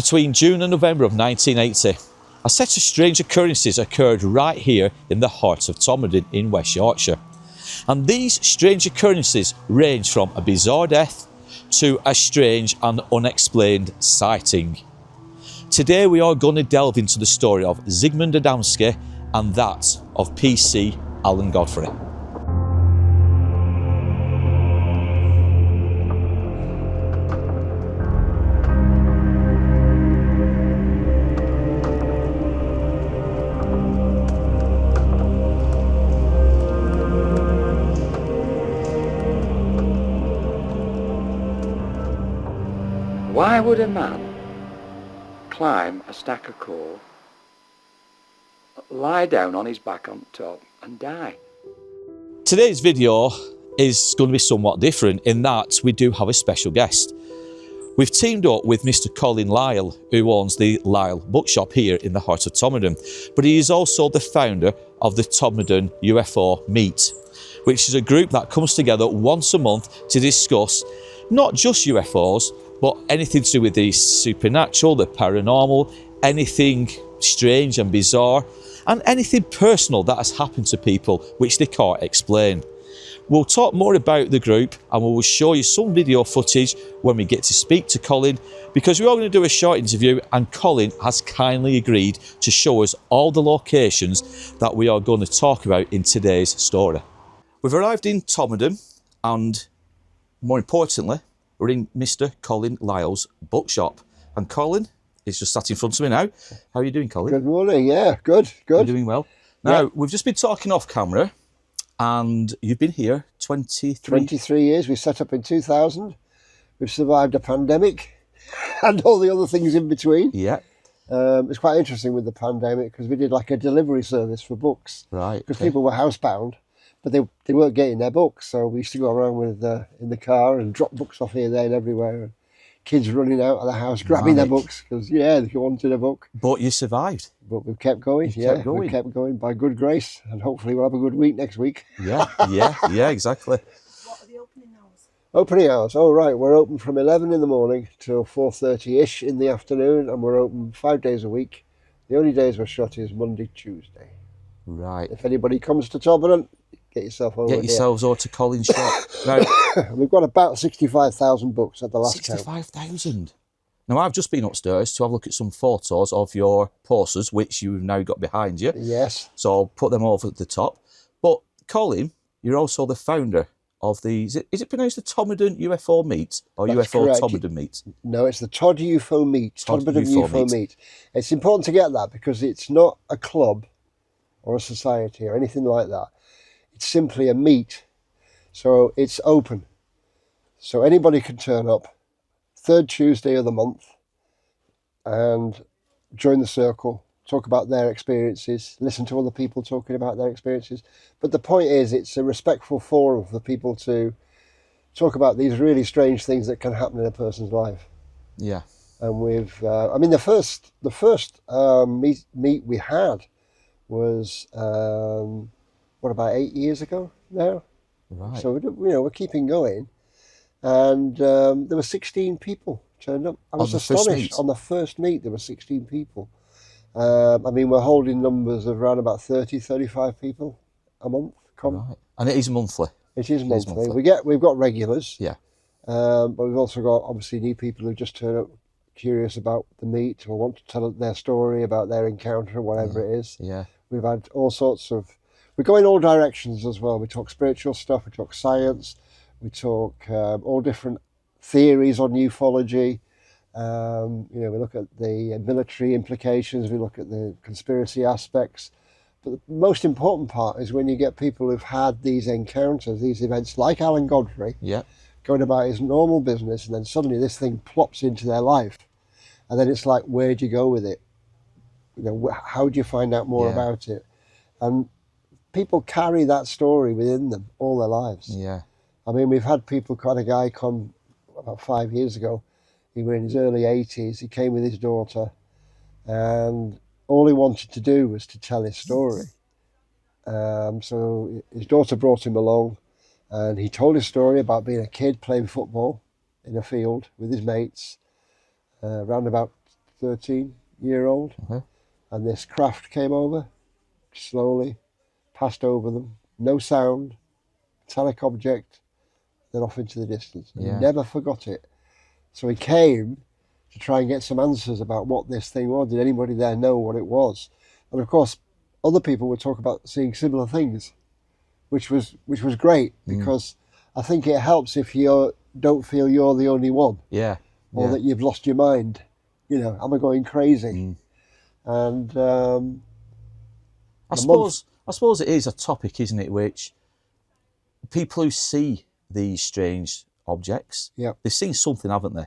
Between June and November of 1980, a set of strange occurrences occurred right here in the heart of Todmorden in West Yorkshire. And these strange occurrences range from a bizarre death to a strange and unexplained sighting. Today we are going to delve into the story of Zigmund Adamski and that of PC Alan Godfrey. Why would a man climb a stack of coal, lie down on his back on top and die? Today's video is going to be somewhat different in that we do have a special guest. We've teamed up with Mr. Colin Lyle, who owns the Lyle bookshop here in the heart of Todmorden, but he is also the founder of the Todmorden UFO Meet, which is a group that comes together once a month to discuss not just UFOs, but anything to do with the supernatural, the paranormal, anything strange and bizarre, and anything personal that has happened to people which they can't explain. We'll talk more about the group and we will show you some video footage when we get to speak to Colin, because we are going to do a short interview and Colin has kindly agreed to show us all the locations that we are going to talk about in today's story. We've arrived in Todmorden and, more importantly, we're in Mr. Colin Lyle's bookshop. And Colin is just sat in front of me now. How are you doing, Colin? Good morning, yeah, good. You're doing well. Now, Yeah. we've just been talking off camera and you've been here 23 years, we set up in 2000. We've survived a pandemic and all the other things in between. Yeah. It's quite interesting with the pandemic because we did like a delivery service for books. Right. Because Okay. people were housebound, but they weren't getting their books. So we used to go around with in the car and drop books off here, there and everywhere. And kids running out of the house, grabbing their books because, yeah, if you wanted a book. But you survived. But we've kept going, You've kept going. we've kept going by good grace. And hopefully we'll have a good week next week. Yeah, yeah, exactly. What are the opening hours? Opening hours, oh right, we're open from 11 in the morning till 4:30ish in the afternoon, and we're open 5 days a week. The only days we're shut is Monday, Tuesday. Right. If anybody comes to Todmorden, get yourself over Get yourselves over to Colin's shop. Now, here. We've got about 65,000 books at the last count. 65,000. Now, I've just been upstairs to have a look at some photos of your posters, which you've now got behind you. Yes. So I'll put them over at the top. But Colin, you're also the founder of the, is it pronounced the Todmorden UFO Meet or That's UFO correct. Todmorden Meet? No, it's the Tod UFO Meet. Tod Todmorden UFO UFO Meet. It's important to get that because it's not a club or a society or anything like that. It's simply a meet. So it's open. So anybody can turn up, third Tuesday of the month, and join the circle, talk about their experiences, listen to other people talking about their experiences. But the point is, it's a respectful forum for people to talk about these really strange things that can happen in a person's life. Yeah. And we've, I mean, the first meet we had was, what, about 8 years ago now? Right. So, we're keeping going. And there were 16 people turned up. I was astonished. On the first meet, there were 16 people. I mean, we're holding numbers of around about 30, 35 people a month. Right. And it is monthly. It is monthly. We've got regulars. Yeah. But we've also got, obviously, new people who just turn up curious about the meet or want to tell their story about their encounter, whatever it is. Yeah. We've had all sorts of... We go in all directions as well. We talk spiritual stuff, we talk science, we talk all different theories on ufology. We look at the military implications, we look at the conspiracy aspects. But the most important part is when you get people who've had these encounters, these events, like Alan Godfrey, going about his normal business, and then suddenly this thing plops into their life. And then it's like, where do you go with it? How do you find out more about it? And people carry that story within them all their lives. Yeah. I mean, we've had people, a guy come about 5 years ago. He was in his early 80s. He came with his daughter, and all he wanted to do was to tell his story. So his daughter brought him along, and he told his story about being a kid playing football in a field with his mates around about 13-year-old, and this craft came over, slowly, passed over them, no sound, metallic object, then off into the distance. He never forgot it. So he came to try and get some answers about what this thing was. Did anybody there know what it was? And of course, other people would talk about seeing similar things, which was great, because I think it helps if you don't feel you're the only one. Or that you've lost your mind. You know, am I going crazy? And I suppose it is a topic, isn't it, which people who see these strange objects, they've seen something, haven't they?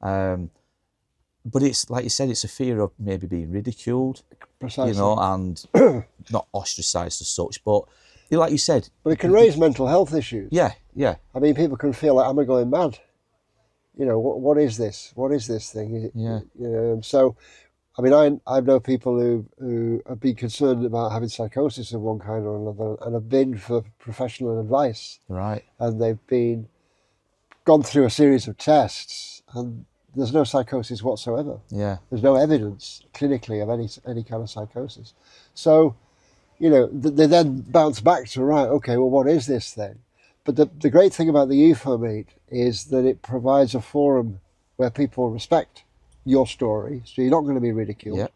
But it's like you said, it's a fear of maybe being ridiculed, precisely, you know, and not ostracised as such. But like you said, but it can raise mental health issues. Yeah. I mean, people can feel like, am I going mad? You know, what is this? What is this thing? You know, so, I mean, I know people who have been concerned about having psychosis of one kind or another, and have been for professional advice. Right. And they've gone through a series of tests, and there's no psychosis whatsoever. There's no evidence clinically of any kind of psychosis. So, you know, they then bounce back to, right, okay, well, what is this thing? But the great thing about the UFO Meet is that it provides a forum where people respect your story, so you're not going to be ridiculed.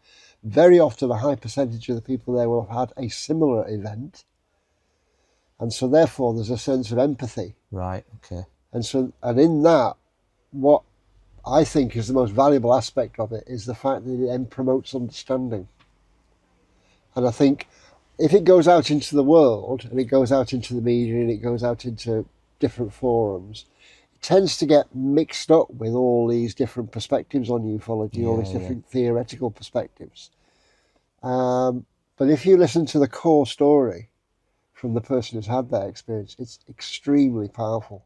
Very often a high percentage of the people there will have had a similar event, and so therefore there's a sense of empathy. Right, okay. And in that, what I think is the most valuable aspect of it is the fact that it then promotes understanding. And I think if it goes out into the world, and it goes out into the media, and it goes out into different forums, it tends to get mixed up with all these different perspectives on ufology, all these different theoretical perspectives. But if you listen to the core story from the person who's had that experience, it's extremely powerful.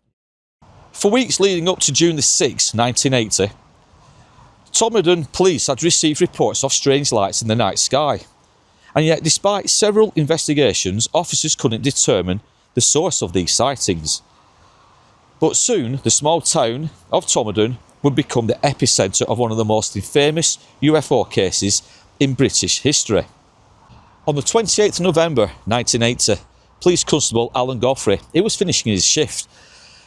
For weeks leading up to June the 6th, 1980, Todmorden police had received reports of strange lights in the night sky. And yet, despite several investigations, officers couldn't determine the source of these sightings. But soon, the small town of Todmorden would become the epicentre of one of the most infamous UFO cases in British history. On the 28th of November 1980, Police Constable Alan Godfrey, he was finishing his shift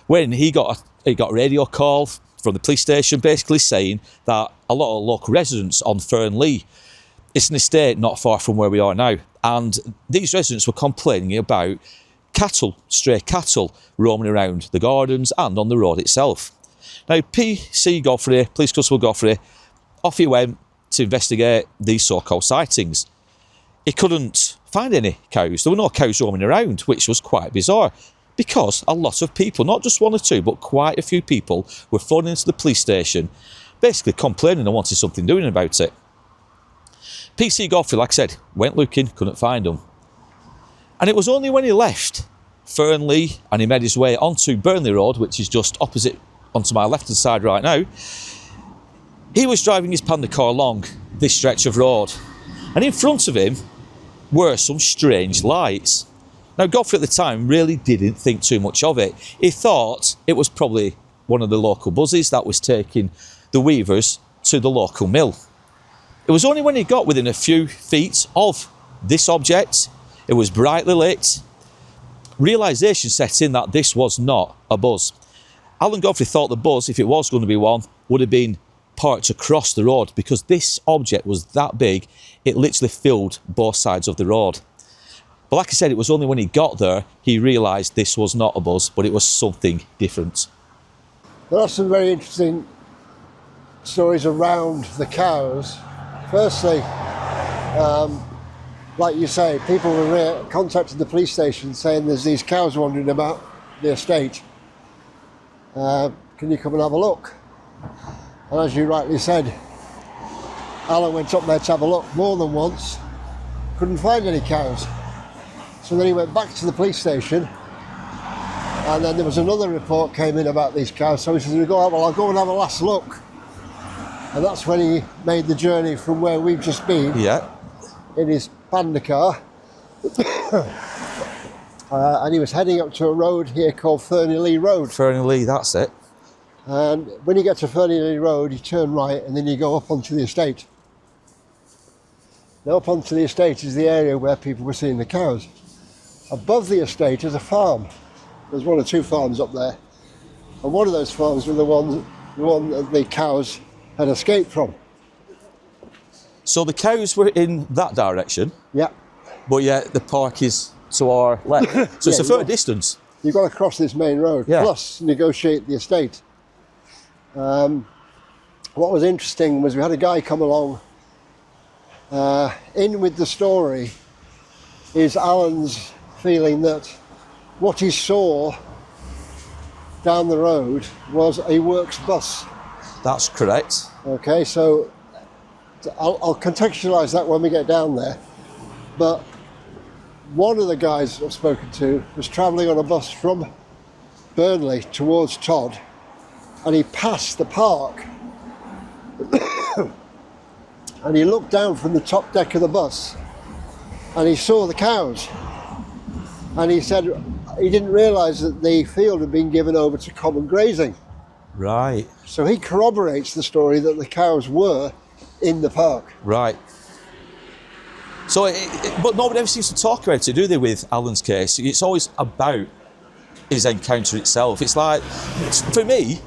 when he got a radio call from the police station basically saying that a lot of local residents on Fernley, it's an estate not far from where we are now, and these residents were complaining about cattle, stray cattle, roaming around the gardens and on the road itself. Now, PC Godfrey, Police Constable Godfrey, off he went to investigate these so-called sightings. He couldn't find any cows. There were no cows roaming around, which was quite bizarre, because a lot of people, not just one or two, but quite a few people were phoning into the police station, basically complaining and wanting something doing about it. PC Godfrey, like I said, went looking, couldn't find them. And it was only when he left Fernley and he made his way onto Burnley Road, which is just opposite onto my left-hand side right now, he was driving his panda car along this stretch of road. And in front of him were some strange lights. Now, Godfrey at the time really didn't think too much of it. He thought it was probably one of the local buses that was taking the weavers to the local mill. It was only when he got within a few feet of this object, it was brightly lit, realisation set in that this was not a buzz. Alan Godfrey thought the buzz, if it was going to be one, would have been parked across the road, because this object was that big, it literally filled both sides of the road. But like I said, it was only when he got there, he realised this was not a buzz, but it was something different. There are some very interesting stories around the cows. Firstly, like you say, people were contacting the police station saying there's these cows wandering about the estate. Can you come and have a look? And as you rightly said, Alan went up there to have a look more than once, couldn't find any cows. So then he went back to the police station, and then there was another report came in about these cows. So he said, well, I'll go and have a last look. And that's when he made the journey from where we've just been, in his panda car. And he was heading up to a road here called Fernley Road. Fernley, that's it. And when you get to Fernley Road, you turn right and then you go up onto the estate. Now up onto the estate is the area where people were seeing the cows. Above the estate is a farm. There's 1 or 2 farms up there. And one of those farms was the one that the cows had escaped from. So the cows were in that direction, Yeah. but yet the park is to our left. So it's a fair distance. You've got to cross this main road, Yeah. plus negotiate the estate. What was interesting was we had a guy come along. In with the story is Alan's feeling that what he saw down the road was a works bus. That's correct. Okay, so I'll contextualise that when we get down there. But one of the guys I've spoken to was travelling on a bus from Burnley towards Todd, and he passed the park and he looked down from the top deck of the bus and he saw the cows, and he said he didn't realise that the field had been given over to common grazing. Right. So he corroborates the story that the cows were in the park. Right. So, but nobody ever seems to talk about it, do they, with Alan's case? It's always about his encounter itself. It's like, for me,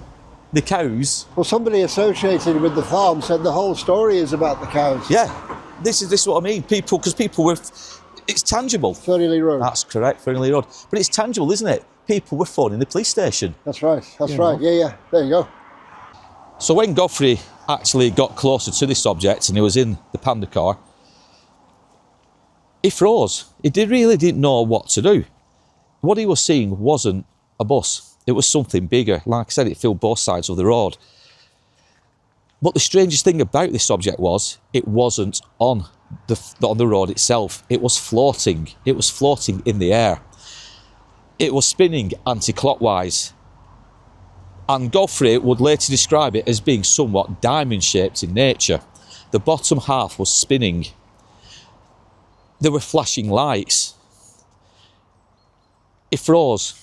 the cows... Well, somebody associated with the farm said the whole story is about the cows. Yeah, this is what I mean. Because people were... It's tangible. Fernley Road. That's correct, Fernley Road. But it's tangible, isn't it? People were phoning the police station. That's right, that's right. Yeah, there you go. So when Godfrey actually got closer to this object and he was in the panda car, he froze. He really didn't know what to do. What he was seeing wasn't a bus. It was something bigger. Like I said, it filled both sides of the road. But the strangest thing about this object was it wasn't on the road itself. It was floating. It was floating in the air. It was spinning anti-clockwise. And Godfrey would later describe it as being somewhat diamond-shaped in nature. The bottom half was spinning. There were flashing lights. He froze.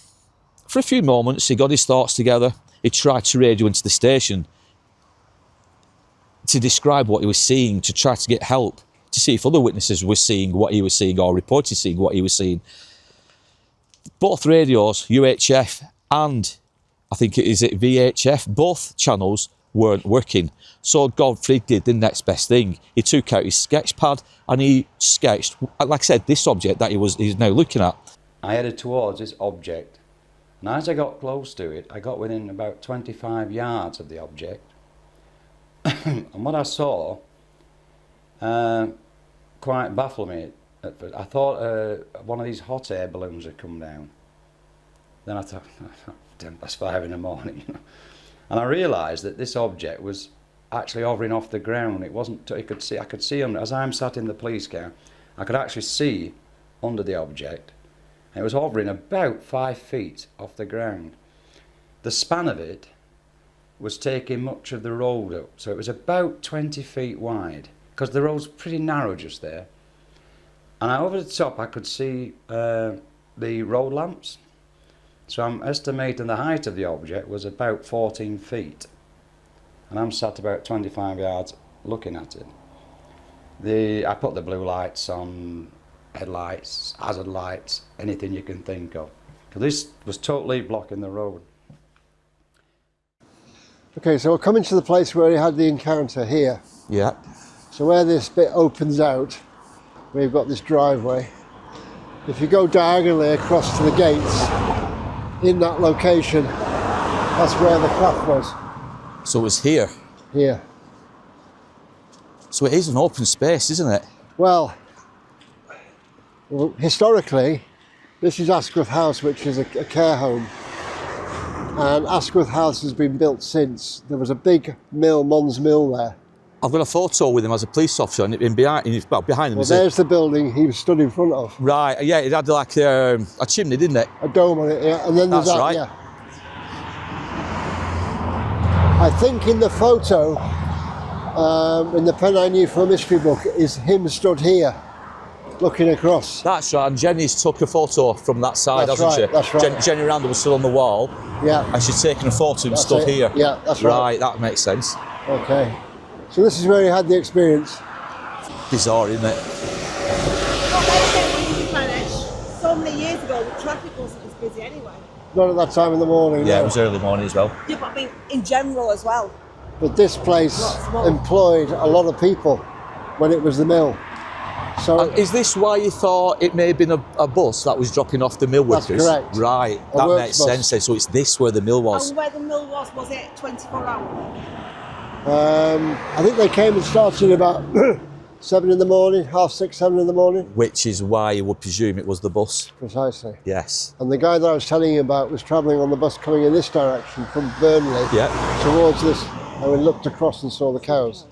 For a few moments, he got his thoughts together. He tried to radio into the station to describe what he was seeing, to try to get help, to see if other witnesses were seeing what he was seeing or reported seeing what he was seeing. Both radios, UHF and I think it is VHF, both channels weren't working. So Godfrey did the next best thing. He took out his sketch pad and he sketched, like I said, this object that he's now looking at. I headed towards this object, and as I got close to it, I got within about 25 yards of the object. And what I saw quite baffled me at first. I thought one of these hot air balloons had come down. Then I thought, 5:10 in the morning, you know. And I realised that this object was actually hovering off the ground. It wasn't. I could see under. As I'm sat in the police car, I could actually see under the object. And it was hovering about 5 feet off the ground. The span of it was taking much of the road up, so it was about 20 feet wide, because the road's pretty narrow just there. And over the top I could see the road lamps. So I'm estimating the height of the object was about 14 feet. And I'm sat about 25 yards looking at it. I put the blue lights on, headlights, hazard lights, anything you can think of. Because this was totally blocking the road. Okay, so we're coming to the place where he had the encounter here. Yeah. So where this bit opens out, we've got this driveway. If you go diagonally across to the gates, in that location, that's where the craft was. So it was here. Here. So it is an open space, isn't it? Well, historically, this is Asquith House, which is a care home. And Asquith House has been built since. There was a big mill, Mons Mill there. I've got a photo with him as a police officer, and behind him. Well, there's the building he was stood in front of. Right, yeah, it had like a chimney, didn't it? A dome on it, yeah. And then there's That's that, right. yeah. I think in the photo, in the pen I knew from a mystery book, is him stood here. looking across. That's right, and Jenny's took a photo from that side, That's hasn't right, she? that's right. Jenny Randall was still on the wall, Yeah, and she's taken a photo and That's stood it. here. Yeah, that's right. Right, that makes sense. okay. So this is where he had the experience. Bizarre, isn't it? Well, they said when you planet, so many years ago, the traffic wasn't as busy anyway. Not at that time in the morning. Yeah, no. it was early morning as well. Yeah, but I mean, in general as well. But this place Not small. employed a lot of people when it was the mill. So And is this why you thought it may have been a bus that was dropping off the mill That's workers? correct. Right, A that works makes bus. sense then. So it's this where the mill was. And where the mill was it 24 hours? I think they came and started about 7 in the morning, half 6, 7 in the morning. Which is why you would presume it was the bus. Precisely. Yes. And the guy that I was telling you about was travelling on the bus coming in this direction from Burnley Yeah. towards this, and we looked across and saw the cows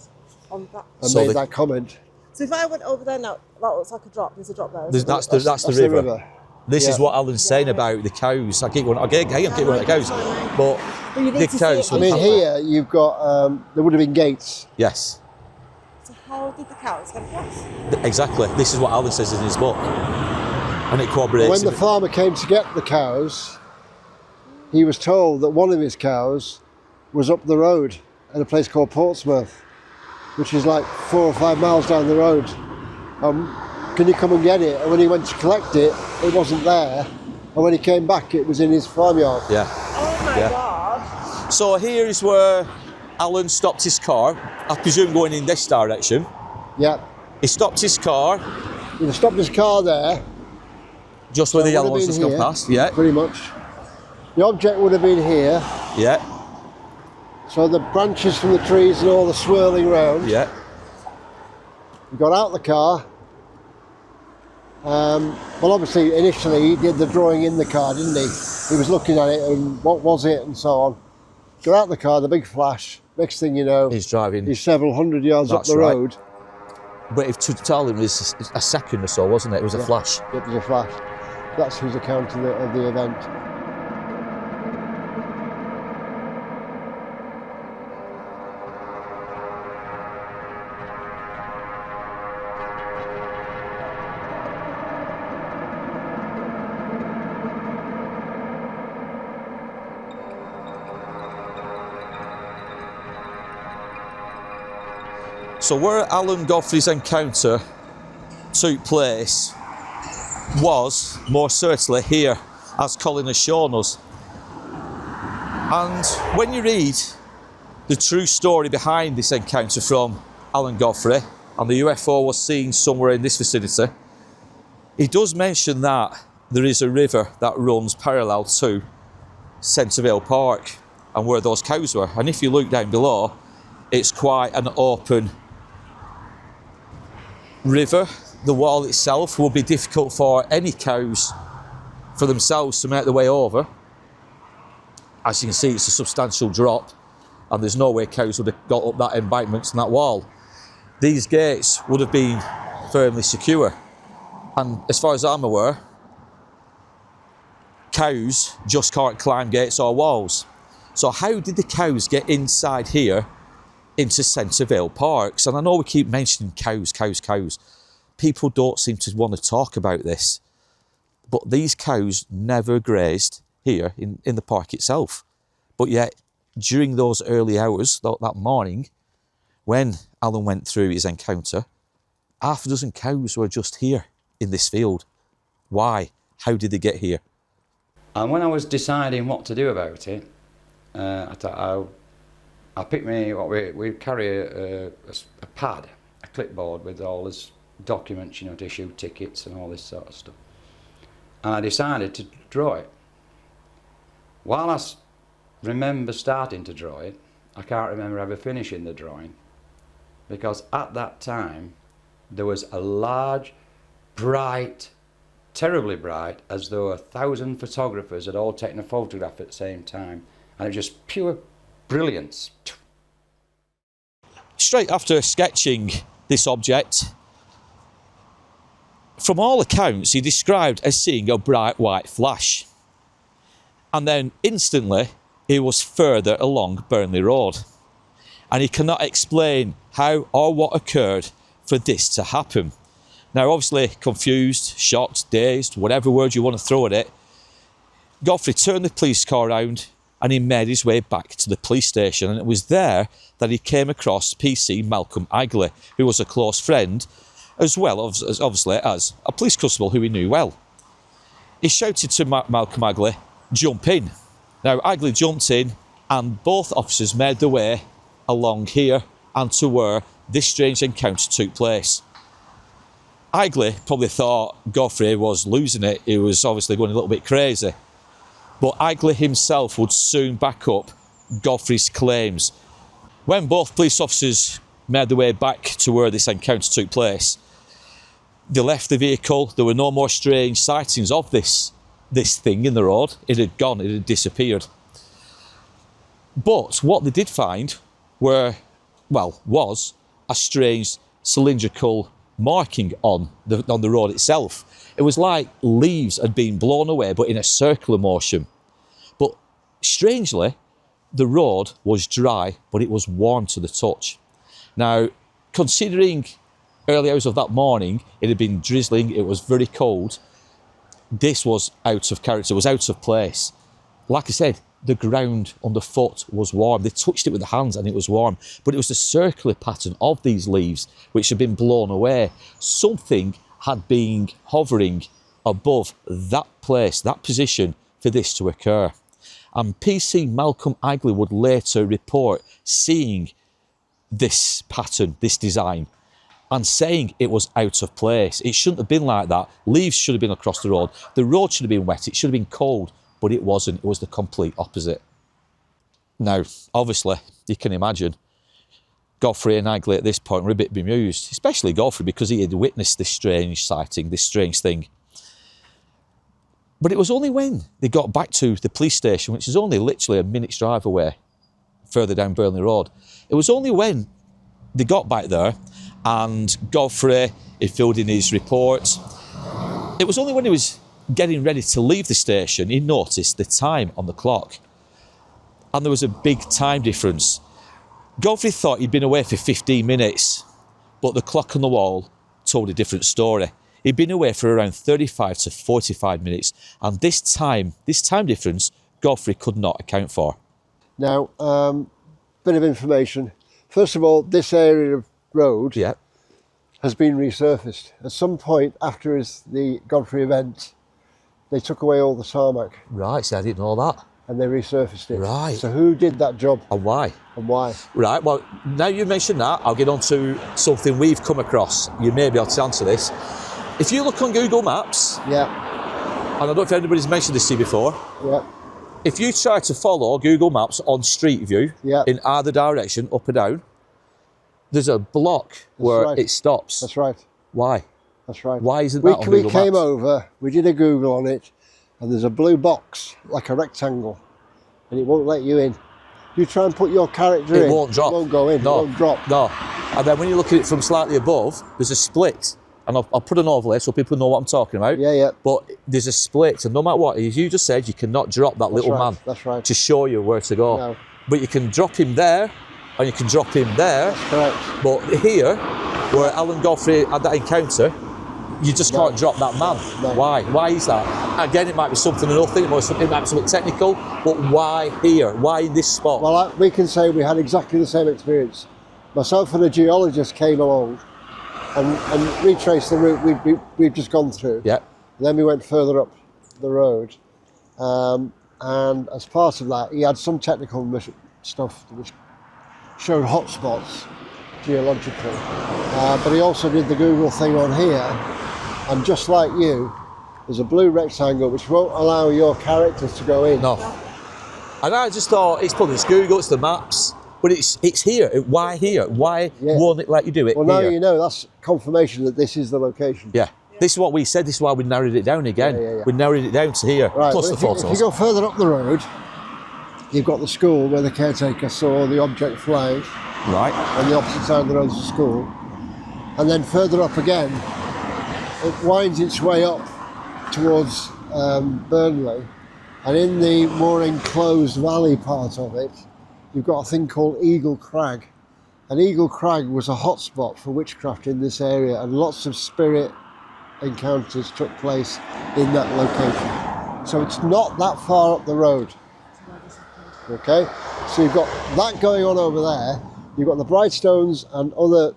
On that. and So made the- that comment. So if I went over there now, that looks like a drop. There's a drop there. There's- isn't there? that's the river. This is Yeah. what Alan's saying about the cows. I keep going, I keep going to the cows. But But you need the to see cows, it. I mean, here you've got, there would have been gates. yes, So how did the cows get across? exactly. This is what Alan says in his book. And it corroborates. When the farmer came to get the cows, he was told that one of his cows was up the road at a place called Portsmouth, which is like 4 or 5 miles down the road. Can you come and get it? And when he went to collect it, it wasn't there. And when he came back, it was in his farmyard. Yeah. Oh my Yeah. God. So here is where Alan stopped his car. I presume going in this direction. Yeah. He stopped his car He'd have stopped his car there. just where So the it yellow would have one's been just gone here, past. Yeah. Pretty much. The object would have been here. Yeah. So the branches from the trees and all the swirling round. Yeah. He got out the car. Well, obviously, initially he did the drawing in the car, didn't he? He was looking at it and what was it and so on. Got out the car, the big flash. Next thing you know, He's driving. he's several hundred yards That's up the right. road. But if to tell him was a second or so, wasn't it? It was a flash. It was a flash. That's his account of the event. So where Alan Godfrey's encounter took place was more certainly here, as Colin has shown us. And when you read the true story behind this encounter from Alan Godfrey, and the UFO was seen somewhere in this vicinity, he does mention that there is a river that runs parallel to Centreville Park and where those cows were. And if you look down below, it's quite an open river. The wall itself will be difficult for any cows for themselves to make their way over. As you can see, it's a substantial drop and there's no way cows would have got up that embankment and that wall. These gates would have been firmly secure. And as far as I'm aware, cows just can't climb gates or walls. So how did the cows get inside here into Centreville Parks? And I know we keep mentioning cows. People don't seem to want to talk about this, but these cows never grazed here in the park itself. But yet, during those early hours, that morning, when Alan went through his encounter, half a dozen cows were just here in this field. Why? How did they get here? And when I was deciding what to do about it, I thought I picked me, we carry a pad, a clipboard with all this documents, to issue tickets and all this sort of stuff. And I decided to draw it. While I remember starting to draw it, I can't remember ever finishing the drawing, because at that time there was a large, bright, terribly bright, as though 1,000 photographers had all taken a photograph at the same time, and it was just pure brilliance. Straight after sketching this object, from all accounts, he described as seeing a bright white flash. And then instantly, he was further along Burnley Road. And he cannot explain how or what occurred for this to happen. Now, obviously confused, shocked, dazed, whatever word you want to throw at it, Godfrey turned the police car around and he made his way back to the police station. And it was there that he came across PC Malcolm Agley, who was a close friend, as well as obviously as a police constable who he knew well. He shouted to Malcolm Agley, "Jump in." Now, Agley jumped in and both officers made their way along here and to where this strange encounter took place. Agley probably thought Godfrey was losing it. He was obviously going a little bit crazy. But Agley himself would soon back up Godfrey's claims. When both police officers made their way back to where this encounter took place, they left the vehicle. There were no more strange sightings of this thing in the road. It had gone, it had disappeared. But what they did find was a strange cylindrical marking on the road itself. It was like leaves had been blown away, but in a circular motion. But strangely, the road was dry, but it was warm to the touch. Now, considering early hours of that morning, it had been drizzling, it was very cold, this was out of character, it was out of place. Like I said, the ground underfoot was warm. They touched it with their hands and it was warm. But it was the circular pattern of these leaves which had been blown away. Something had been hovering above that place, that position, for this to occur. And PC Malcolm Agley would later report seeing this pattern, this design, and saying it was out of place. It shouldn't have been like that. Leaves should have been across the road should have been wet, it should have been cold, but it wasn't. It was the complete opposite. Now, obviously, you can imagine Godfrey and Agley at this point were a bit bemused, especially Godfrey, because he had witnessed this strange sighting, this strange thing. But it was only when they got back to the police station, which is only literally a minute's drive away, further down Burnley Road, it was only when they got back there and Godfrey, he filled in his report, it was only when he was getting ready to leave the station, he noticed the time on the clock. And there was a big time difference. Godfrey thought he'd been away for 15 minutes, but the clock on the wall told a different story. He'd been away for around 35 to 45 minutes, and this time difference, Godfrey could not account for. Now, bit of information. First of all, this area of road has been resurfaced. At some point after the Godfrey event, they took away all the tarmac. Right, so I didn't know that. And they resurfaced it. Right. So who did that job? And why? And why? Right, well, now you mentioned that, I'll get on to something we've come across. You may be able to answer this. If you look on Google Maps, and I don't know if anybody's mentioned this to you before, if you try to follow Google Maps on Street View, in either direction, up or down, there's a block where it stops. That's right. Why? That's right. Why isn't that on Google Maps? We came over, we did a Google on it, and there's a blue box, like a rectangle, and it won't let you in. You try and put your character in, it won't drop. It won't go in, No. it won't drop. No. And then when you look at it from slightly above, there's a split. And I'll put an overlay so people know what I'm talking about. But there's a split, and no matter what, as you just said, you cannot drop that little man. That's right. To show you where to go. No. But you can drop him there, and you can drop him there. That's correct. But here, where Alan Godfrey had that encounter, you just can't drop that man. No. Why? Why is that? Again, it might be something nothing, it might be something technical, but why here? Why in this spot? Well, we can say we had exactly the same experience. Myself and a geologist came along and retraced the route we'd just gone through. Yeah. Then we went further up the road, and as part of that, he had some technical stuff which showed hotspots geologically, but he also did the Google thing on here, and just like you, there's a blue rectangle which won't allow your characters to go in. No. And I just thought, it's probably Google, it's the maps, but it's here. Why here? Why won't it let you do it? Well, now you know, that's confirmation that this is the location. Yeah. This is what we said, this is why we narrowed it down again. We narrowed it down to here, right, plus the photos. If you go further up the road, you've got the school where the caretaker saw the object flying. Right. On the opposite side of the road is the school. And then further up again, it winds its way up towards Burnley. And in the more enclosed valley part of it, you've got a thing called Eagle Crag. and Eagle Crag was a hotspot for witchcraft in this area, and lots of spirit encounters took place in that location. So it's not that far up the road. Okay, so you've got that going on over there, you've got the Brightstones and other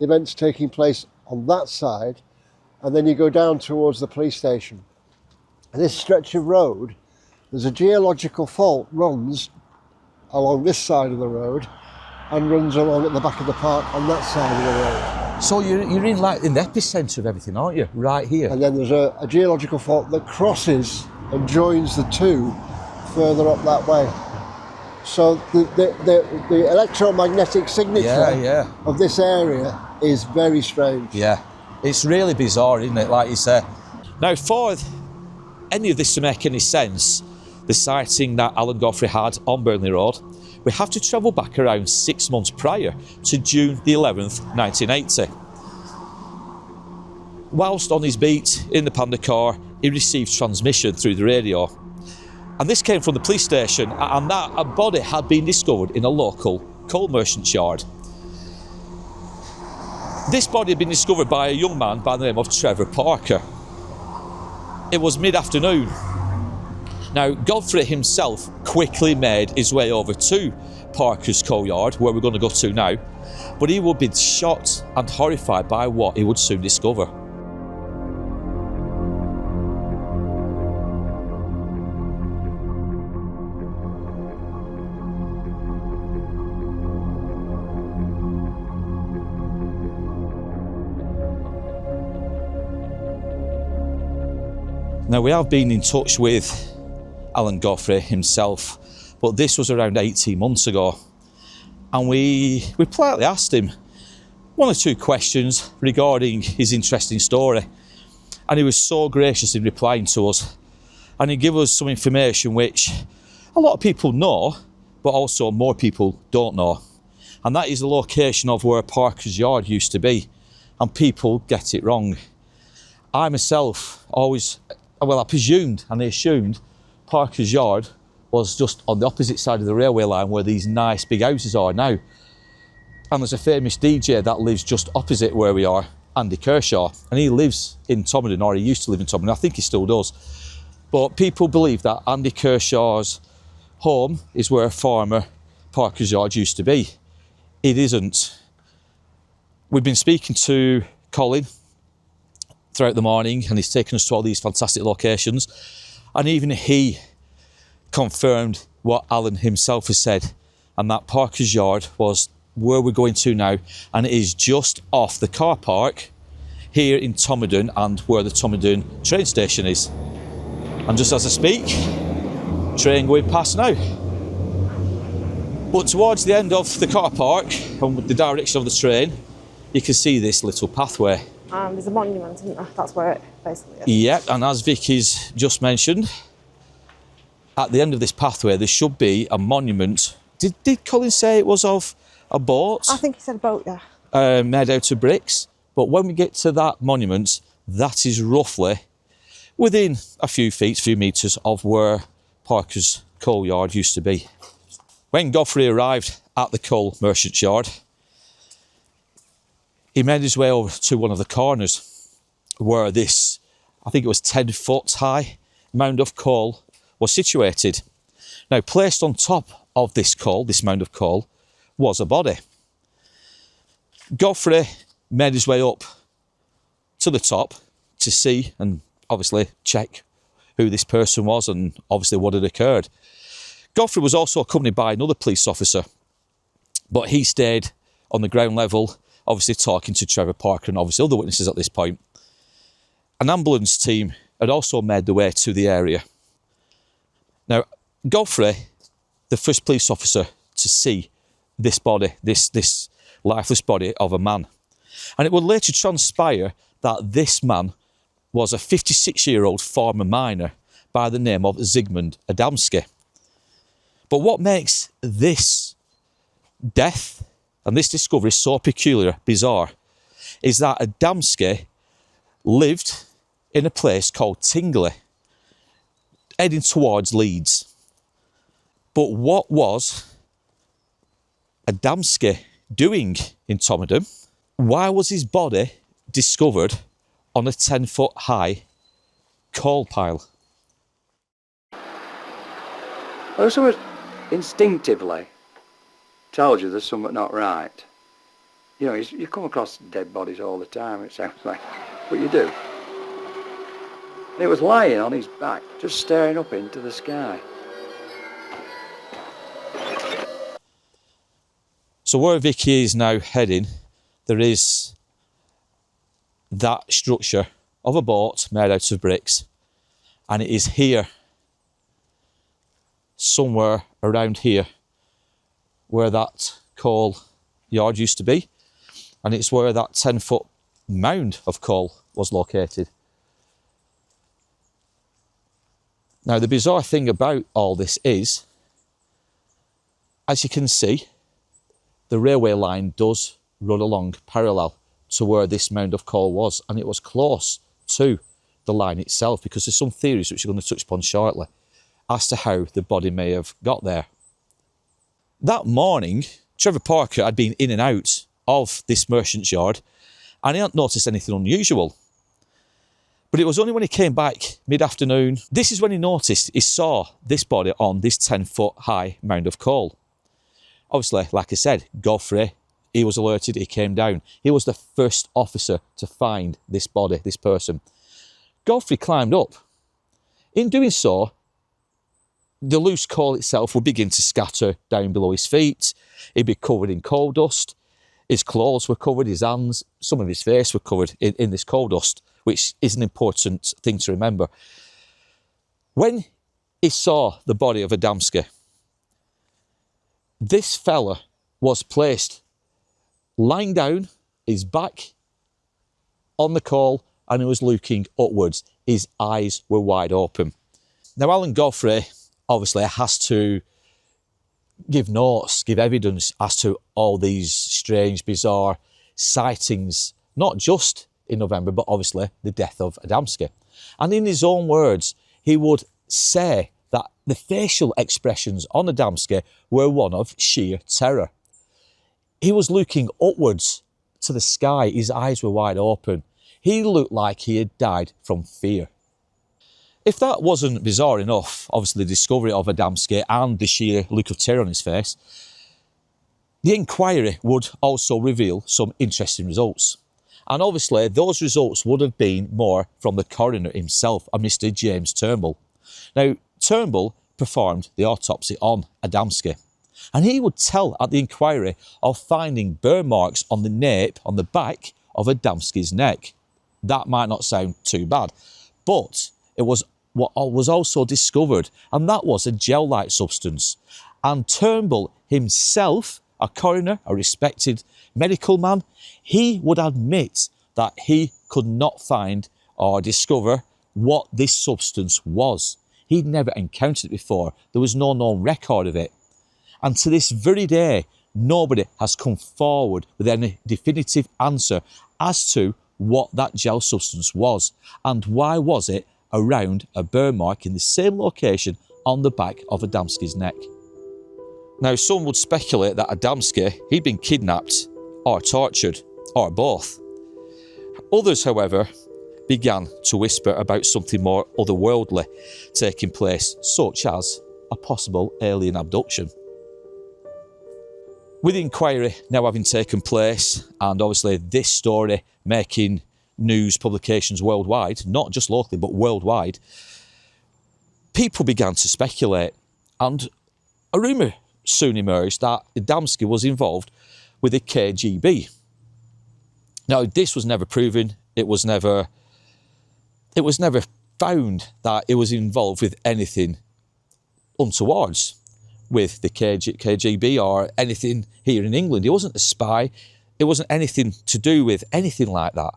events taking place on that side, and then you go down towards the police station. And this stretch of road, there's a geological fault runs along this side of the road and runs along at the back of the park on that side of the road. So you're in like in the epicentre of everything, aren't you? Right here. And then there's a geological fault that crosses and joins the two further up that way. So the electromagnetic signature of this area is very strange. Yeah, it's really bizarre, isn't it, like you say. Now, for any of this to make any sense, the sighting that Alan Godfrey had on Burnley Road, we have to travel back around 6 months prior to June the 11th, 1980. Whilst on his beat in the Panda car, he received transmission through the radio. And this came from the police station, and that a body had been discovered in a local coal merchant's yard. This body had been discovered by a young man by the name of Trevor Parker. It was mid-afternoon. Now, Godfrey himself quickly made his way over to Parker's coal yard, where we're going to go to now, but he would be shocked and horrified by what he would soon discover. Now, we have been in touch with Alan Godfrey himself, but this was around 18 months ago. And we politely asked him one or two questions regarding his interesting story. And he was so gracious in replying to us. And he gave us some information which a lot of people know, but also more people don't know. And that is the location of where Parker's yard used to be. And people get it wrong. I myself always, well, I presumed and I assumed Parker's yard was just on the opposite side of the railway line where these nice big houses are now. And there's a famous DJ that lives just opposite where we are, Andy Kershaw, and he lives in Todmorden, or he used to live in Todmorden. I think he still does. But people believe that Andy Kershaw's home is where farmer Parker's yard used to be. It isn't. We've been speaking to Colin throughout the morning, and he's taken us to all these fantastic locations, and even he confirmed what Alan himself has said, and that Parker's yard was where we're going to now, and it is just off the car park here in Todmorden and where the Todmorden train station is. And just as I speak, train going past now. But towards the end of the car park and the direction of the train, you can see this little pathway. There's a monument, isn't there? That's where it basically is. Yeah, and as Vicky's just mentioned, at the end of this pathway there should be a monument. Did Colin say it was of a boat? I think he said a boat, yeah. Made out of bricks. But when we get to that monument, that is roughly within a few metres of where Parker's coal yard used to be. When Godfrey arrived at the coal merchant's yard, he made his way over to one of the corners where this, I think it was 10-foot high mound of coal was situated. Now, placed on top of this coal, this mound of coal, was a body. Godfrey made his way up to the top to see and obviously check who this person was and obviously what had occurred. Godfrey was also accompanied by another police officer, but he stayed on the ground level, obviously talking to Trevor Parker and obviously other witnesses at this point. An ambulance team had also made their way to the area. Now, Godfrey, the first police officer to see this body, this lifeless body of a man. And it would later transpire that this man was a 56-year-old farmer miner by the name of Zigmund Adamski. But what makes this death and this discovery so peculiar, bizarre, is that Adamski lived in a place called Tingley, heading towards Leeds. But what was Adamski doing in Todmorden? Why was his body discovered on a 10-foot high coal pile? Well, someone instinctively tells you there's something not right. You know, you come across dead bodies all the time, it sounds like, but you do. And it was lying on his back, just staring up into the sky. So where Vicky is now heading, there is that structure of a boat made out of bricks, and it is here, somewhere around here, where that coal yard used to be, and it's where that 10-foot mound of coal was located. Now the bizarre thing about all this is, as you can see, the railway line does run along parallel to where this mound of coal was, and it was close to the line itself, because there's some theories which we're going to touch upon shortly as to how the body may have got there. That morning, Trevor Parker had been in and out of this merchant's yard, and he hadn't noticed anything unusual. But it was only when he came back mid-afternoon, this is when he noticed he saw this body on this 10-foot high mound of coal. Obviously, like I said, Godfrey, he was alerted, he came down. He was the first officer to find this body, this person. Godfrey climbed up. In doing so, the loose coal itself would begin to scatter down below his feet. He'd be covered in coal dust. His clothes were covered, his hands, some of his face were covered in this coal dust, which is an important thing to remember. When he saw the body of Adamski, this fella was placed lying down, his back on the coal, and he was looking upwards. His eyes were wide open. Now, Alan Godfrey obviously has to give notes, give evidence as to all these strange, bizarre sightings, not just in November, but obviously the death of Adamski. And in his own words, he would say that the facial expressions on Adamski were one of sheer terror. He was looking upwards to the sky, his eyes were wide open. He looked like he had died from fear. If that wasn't bizarre enough, obviously the discovery of Adamski and the sheer look of terror on his face, the inquiry would also reveal some interesting results. And obviously those results would have been more from the coroner himself, a Mr. James Turnbull. Now, Turnbull performed the autopsy on Adamski, and he would tell at the inquiry of finding burn marks on the nape, on the back of Adamski's neck. That might not sound too bad, but it was what was also discovered, and that was a gel-like substance. And Turnbull himself, a coroner, a respected medical man, he would admit that he could not find or discover what this substance was. He'd never encountered it before. There was no known record of it. And to this very day, nobody has come forward with any definitive answer as to what that gel substance was, and why was it around a burn mark in the same location on the back of Adamski's neck. Now, some would speculate that Adamski, he'd been kidnapped or tortured, or both. Others, however, began to whisper about something more otherworldly taking place, such as a possible alien abduction. With the inquiry now having taken place, and obviously this story making news publications worldwide, not just locally but worldwide, people began to speculate, and a rumour soon emerged that Adamski was involved with the KGB. Now, this was never proven. It was never found that it was involved with anything untowards with the KGB or anything here in England. He wasn't a spy. It wasn't anything to do with anything like that.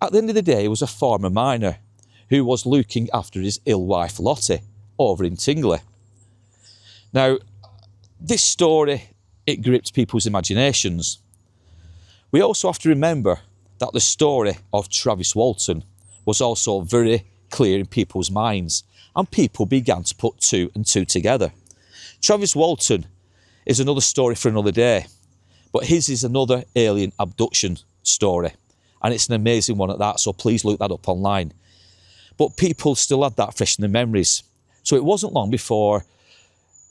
At the end of the day, he was a former miner who was looking after his ill wife Lottie over in Tingley. Now, this story, it gripped people's imaginations. We also have to remember that the story of Travis Walton was also very clear in people's minds, and people began to put two and two together. Travis Walton is another story for another day, But his is another alien abduction story, and it's an amazing one at that, so please look that up online. But people still had that fresh in their memories. So it wasn't long before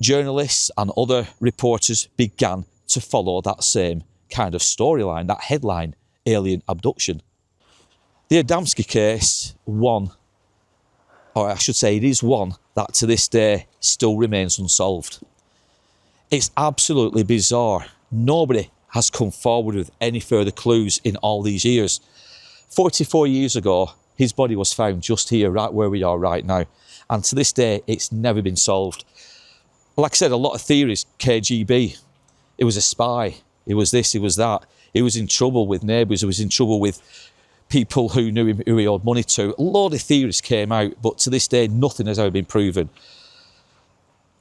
journalists and other reporters began to follow that same kind of storyline, that headline, alien abduction. The Adamski case, one, or I should say it is one, that to this day still remains unsolved. It's absolutely bizarre. Nobody has come forward with any further clues in all these years. 44 years ago, his body was found just here, right where we are right now. And to this day, it's never been solved. Like I said, a lot of theories, KGB, it was a spy, it was this, it was that. He was in trouble with neighbours, he was in trouble with people who knew him, who he owed money to. A lot of theories came out, but to this day, nothing has ever been proven.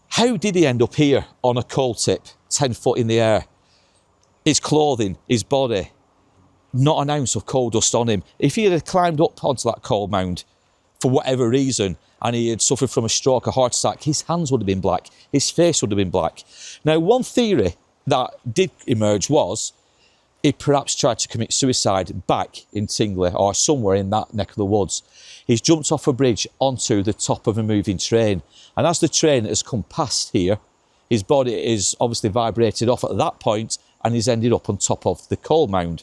How did he end up here on a coal tip, 10 foot in the air? His clothing, his body, not an ounce of coal dust on him. If he had climbed up onto that coal mound for whatever reason, and he had suffered from a stroke, a heart attack, his hands would have been black, his face would have been black. Now, one theory that did emerge was he perhaps tried to commit suicide back in Tingley or somewhere in that neck of the woods. He's jumped off a bridge onto the top of a moving train, and as the train has come past here, his body is obviously vibrated off at that point, and he's ended up on top of the coal mound,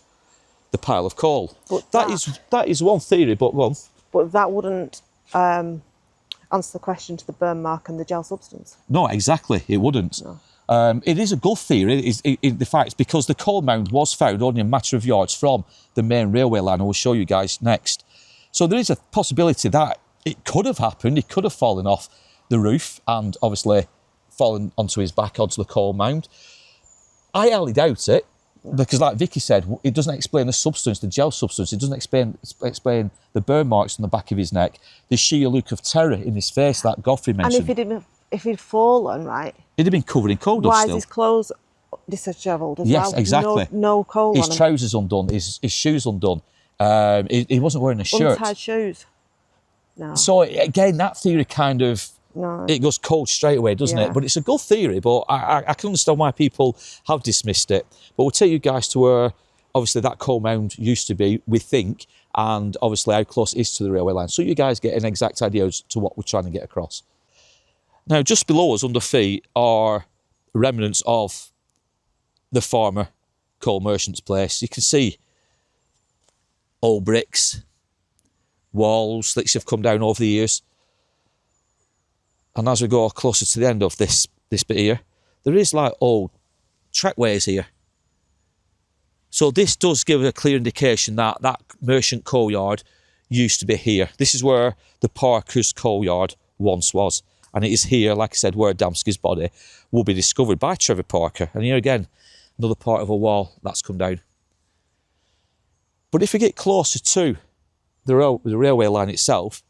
the pile of coal. But that is one theory, but one. But that wouldn't answer the question to the burn mark and the gel substance. No, exactly, it wouldn't. No. It is a good theory, the fact, because the coal mound was found only a matter of yards from the main railway line. I will show you guys next. So there is a possibility that it could have happened. He could have fallen off the roof and obviously fallen onto his back onto the coal mound. I highly doubt it, because like Vicky said, it doesn't explain the substance, the gel substance. It doesn't explain the burn marks on the back of his neck, the sheer look of terror in his face that Godfrey mentioned. And if he'd fallen, right? He'd have been covered in coal dust Why still. is his clothes dishevelled as well? Yes, exactly. No coal his on him. trousers undone, his shoes undone. He wasn't wearing a shirt. Untied shoes. No. So again, that theory kind of, No. it goes cold straight away, doesn't Yeah. it? But it's a good theory, but I can understand why people have dismissed it. But we'll take you guys to where, obviously, that coal mound used to be, we think, and obviously how close it is to the railway line. So you guys get an exact idea as to what we're trying to get across. Now, just below us, under feet, are remnants of the former coal merchant's place. You can see old bricks, walls that have come down over the years. And as we go closer to the end of this bit here, there is like old trackways here. So this does give a clear indication that that merchant coal yard used to be here. This is where the Parker's coal yard once was. And it is here, like I said, where Adamski's body will be discovered by Trevor Parker. And here again, another part of a wall that's come down. But if we get closer to the railway line itself,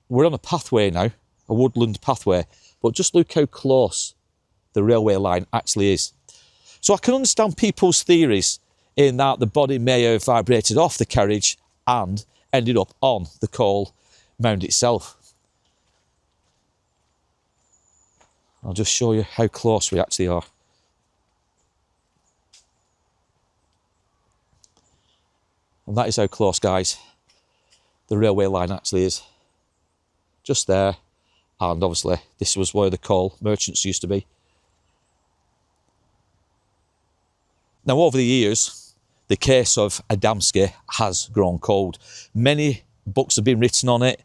we're on a pathway now, a woodland pathway, but just look how close the railway line actually is. So I can understand people's theories in that the body may have vibrated off the carriage and ended up on the coal mound itself. I'll just show you how close we actually are. And that is how close, guys, the railway line actually is. Just there. And obviously, this was where the coal merchants used to be. Now, over the years, the case of Adamski has grown cold. Many books have been written on it.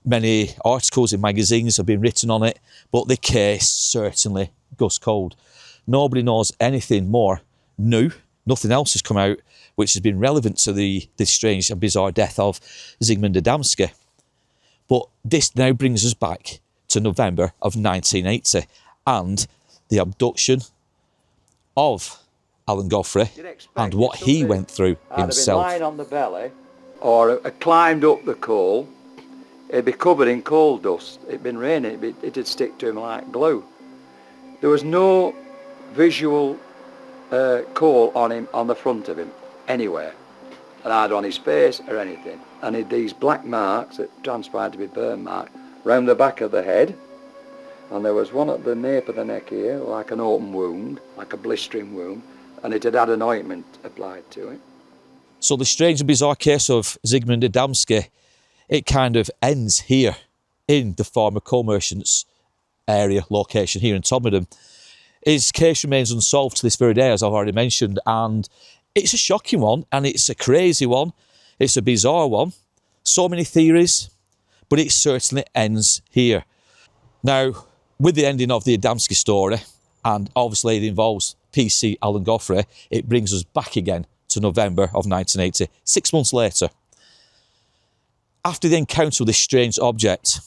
Many articles in magazines have been written on it. But the case certainly goes cold. Nobody knows anything more new. Nothing else has come out which has been relevant to the strange and bizarre death of Zigmund Adamski. But this now brings us back to November of 1980 and the abduction of Alan Godfrey and what he went through himself. I'd have been lying on the belly or climbed up the coal. It'd be covered in coal dust. It'd been raining, it'd stick to him like glue. There was no visual coal on him, on the front of him, anywhere. And either on his face or anything. And he had these black marks that transpired to be burn marks round the back of the head. And there was one at the nape of the neck here, like an open wound, like a blistering wound. and it had had an ointment applied to it. So the strange and bizarre case of Zigmund Adamski, it kind of ends here in the former coal merchants area location here in Todmorden. His case remains unsolved to this very day, as I've already mentioned, and it's a shocking one, and it's a crazy one, it's a bizarre one, so many theories, but it certainly ends here. Now, with the ending of the Adamski story, and obviously it involves PC Alan Godfrey, it brings us back again to November of 1980, 6 months later. After the encounter with this strange object,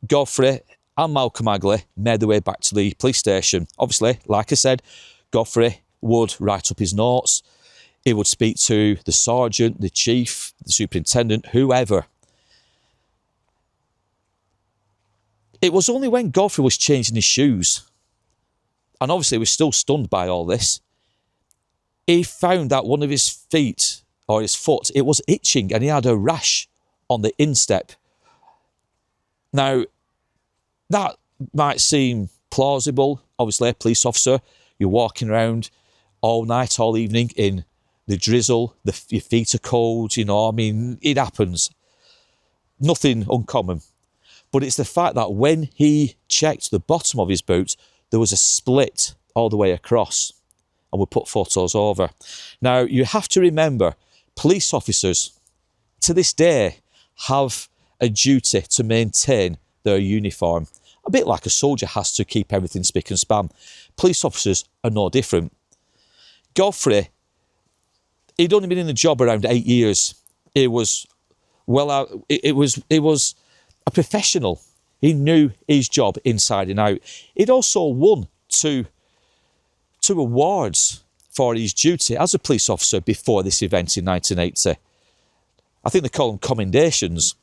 Godfrey and Malcolm Hagley made their way back to the police station. Obviously, like I said, Godfrey would write up his notes, he would speak to the sergeant, the chief, the superintendent, whoever. It was only when Godfrey was changing his shoes, and obviously he was still stunned by all this, he found that one of his feet, or his foot, it was itching and he had a rash on the instep. Now, that might seem plausible. Obviously, a police officer, you're walking around all night, all evening in the drizzle, your feet are cold, you know, I mean, it happens. Nothing uncommon. But it's the fact that when he checked the bottom of his boot, there was a split all the way across, and we'll put photos over. Now, you have to remember, police officers, to this day, have a duty to maintain their uniform. A bit like a soldier has to keep everything spick and span. Police officers are no different. Godfrey, he'd only been in the job around 8 years. It was a professional. He knew his job inside and out. He'd also won two awards for his duty as a police officer before this event in 1980. I think they call them commendations.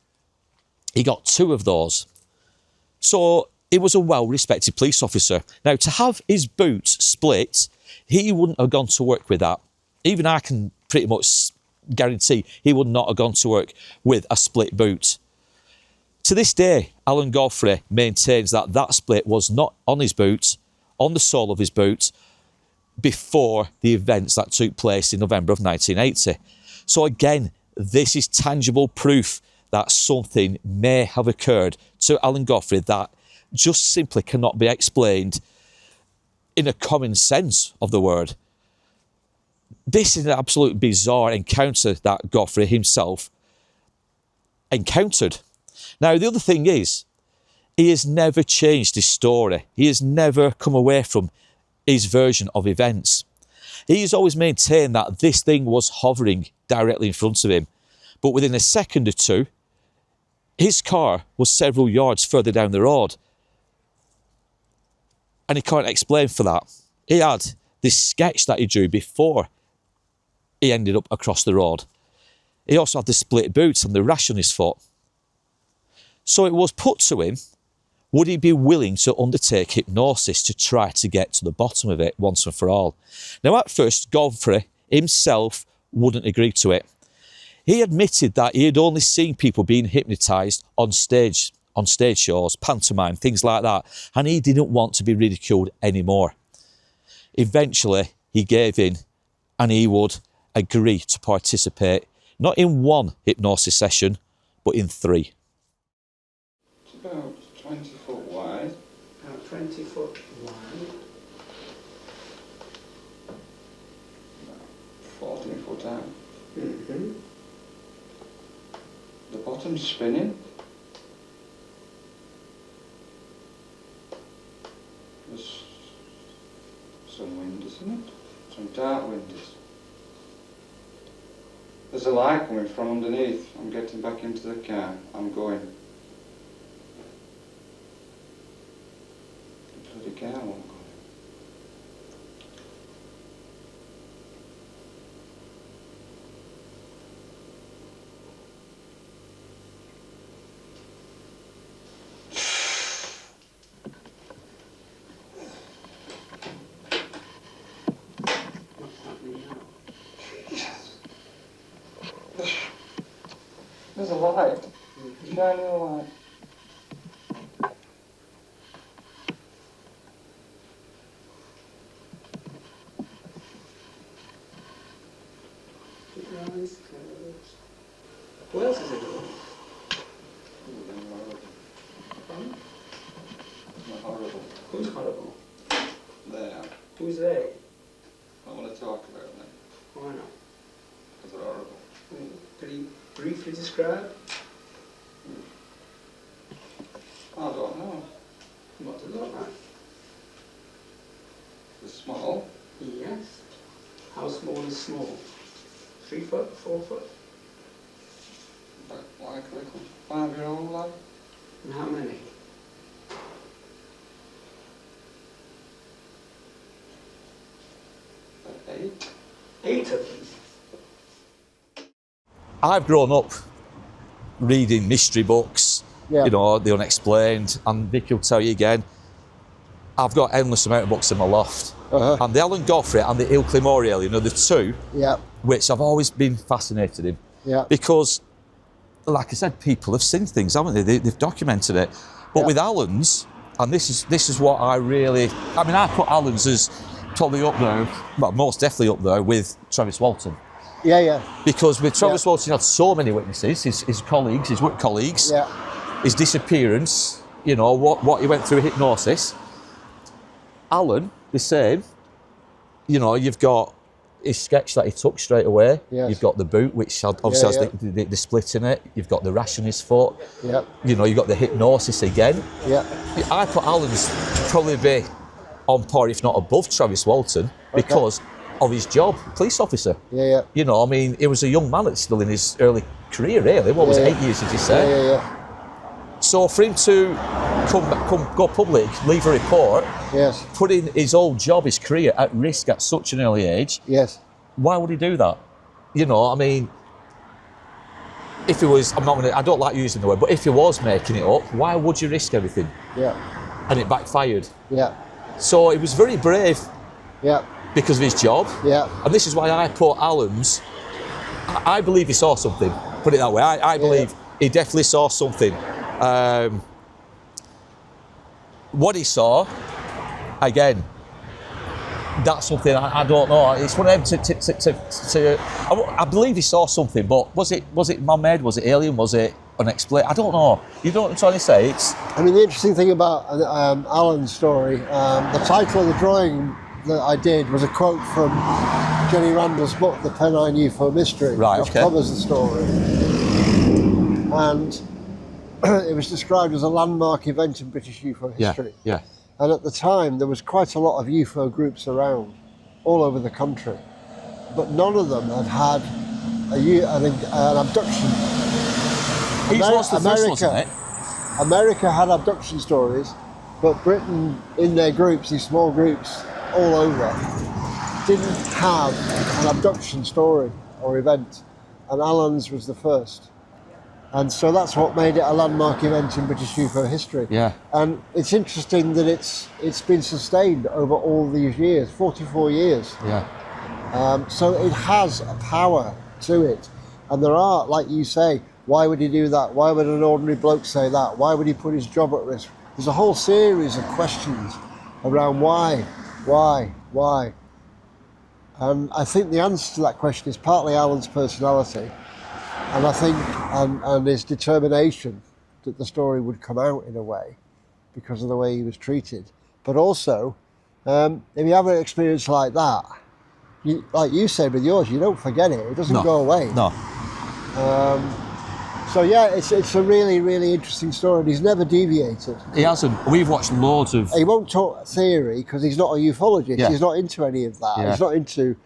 He got 2 of those. So he was a well-respected police officer. Now, to have his boot split, he wouldn't have gone to work with that. Even I can pretty much guarantee he would not have gone to work with a split boot. To this day, Alan Godfrey maintains that that split was not on his boot, on the sole of his boot, before the events that took place in November of 1980. So again, this is tangible proof that something may have occurred to Alan Godfrey that just simply cannot be explained in a common sense of the word. This is an absolute bizarre encounter that Godfrey himself encountered. Now, the other thing is, he has never changed his story. He has never come away from his version of events. He has always maintained that this thing was hovering directly in front of him. But within a second or two, his car was several yards further down the road. And he can't explain for that. He had this sketch that he drew before he ended up across the road. He also had the split boots and the rash on his foot. So it was put to him, would he be willing to undertake hypnosis to try to get to the bottom of it once and for all? Now, at first, Godfrey himself wouldn't agree to it. He admitted that he had only seen people being hypnotised on stage shows, pantomime, things like that, and he didn't want to be ridiculed anymore. Eventually, he gave in and he would agree to participate, not in 1 hypnosis session, but in 3. It's about 20 foot wide. About 20 foot wide. About 14 foot out. Mm-hmm. The bottom's spinning. There's some windows in it, some dark windows. There's a light coming from underneath. I'm getting back into the car. I'm going. The bloody car won't go. There's a light. Shining a light. horrible. They are. Who's they? I want to talk about them Why not? because they're horrible. Could you briefly describe I don't know. what they look like? They're small. Yes. How small is small? 3 foot, 4 foot? But like a little 5-year-old lad. And how many? They're 8. 8 of them. I've grown up reading mystery books, Yeah. you know, the unexplained, and Vicky will tell you again, I've got endless amount of books in my loft. Uh-huh. And the Alan Godfrey and the Ilkley Memorial, you know, the two, Yeah. which I've always been fascinated in. Yeah. Because, like I said, people have seen things, haven't they? They've documented it. But Yeah. with Alan's, and this is what I really, I mean, I put Alan's as probably up there, well, most definitely up there with Travis Walton. Yeah. Yeah. Because with Travis Yeah. Walton, he had so many witnesses, his colleagues, his work colleagues, Yeah. his disappearance, you know, what he went through hypnosis. Alan, the same. You know, you've got his sketch that he took straight away. Yes. You've got the boot, which obviously Yeah, has the split in it. You've got the rash on his foot. Yeah. You know, you've got the hypnosis again. Yeah. I put Alan's probably be on par, if not above Travis Walton, because of his job, police officer. Yeah. Yeah. You know, I mean, he was a young man that's still in his early career, really. What was it, 8 years, did you say? Yeah. Yeah. So for him to come go public, leave a report, Yes. putting his old job, his career at risk at such an early age, Yes. why would he do that? You know, I mean, if he was, I don't like using the word, but if he was making it up, why would you risk everything? Yeah. And it backfired. Yeah. So he was very brave Yeah. because of his job. Yeah. And this is why I put Alan's, I believe he saw something, put it that way. I believe he definitely saw something. What he saw, again, that's something I don't know. It's one of them I believe he saw something, but was it man-made? Was it alien? Was it unexplained? I don't know. You know what I'm trying to say? I mean, the interesting thing about Alan's story, the title of the drawing that I did was a quote from Jenny Randall's book, The Pennine UFO Mystery, Right, which okay. covers the story. And it was described as a landmark event in British UFO history. Yeah. And at the time, there was quite a lot of UFO groups around, all over the country. But none of them had an abduction. He was the first, wasn't it? America had abduction stories, but Britain, in their groups, these small groups all over, didn't have an abduction story or event. And Alan's was the first. And so that's what made it a landmark event in British UFO history. Yeah. And it's interesting that it's been sustained over all these years, 44 years. Yeah. So it has a power to it. And there are, like you say, why would he do that? Why would an ordinary bloke say that? Why would he put his job at risk? There's a whole series of questions around why. And I think the answer to that question is partly Alan's personality. And I think, and his determination that the story would come out in a way because of the way he was treated. But also, if you have an experience like that, like you said with yours, you don't forget it. It doesn't go away. No. So yeah, it's a really, really interesting story. And he's never deviated. He hasn't. We've watched loads of. He won't talk theory because he's not a ufologist. Yeah. He's not into any of that. Yeah. He's not into,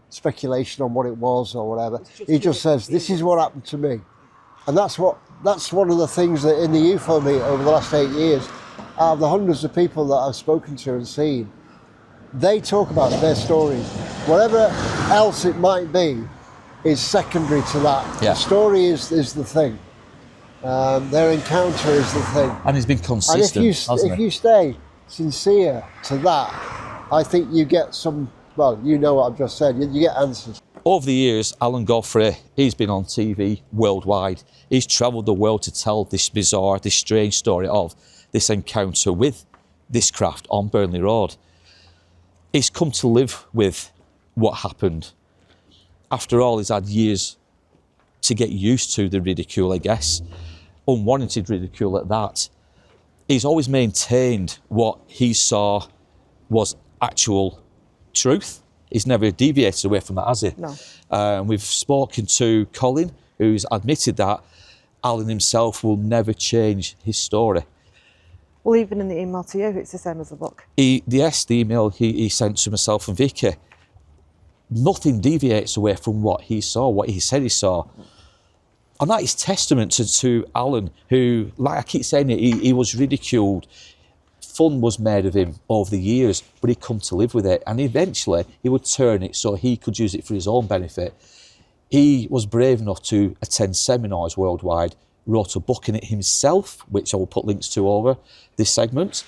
speculation on what it was or whatever. He just says, this is what happened to me. And that's one of the things that in the UFO meet over the last 8 years, out of the hundreds of people that I've spoken to and seen, they talk about their stories. Whatever else it might be is secondary to that. Yeah. The story is the thing. Their encounter is the thing. And he's been consistent, hasn't if he? you stay sincere to that, I think you get some, well, you know what I've just said, you get answers. Over the years, Alan Godfrey, he's been on TV worldwide. He's travelled the world to tell this bizarre, this strange story of this encounter with this craft on Burnley Road. He's come to live with what happened. After all, he's had years to get used to the ridicule, I guess. Unwarranted ridicule at that. he's always maintained what he saw was actual truth. He's never deviated away from that, has he? No. We've spoken to Colin, who's admitted that Alan himself will never change his story. Well, even in the email to you, it's the same as the book. Yes, the email he sent to myself and Vicky, nothing deviates away from what he saw, what he said he saw. And that is testament to Alan, who, like I keep saying it, he was ridiculed. Fun was made of him over the years, but he'd come to live with it. And eventually, he would turn it so he could use it for his own benefit. He was brave enough to attend seminars worldwide, wrote a book in it himself, which I will put links to over this segment.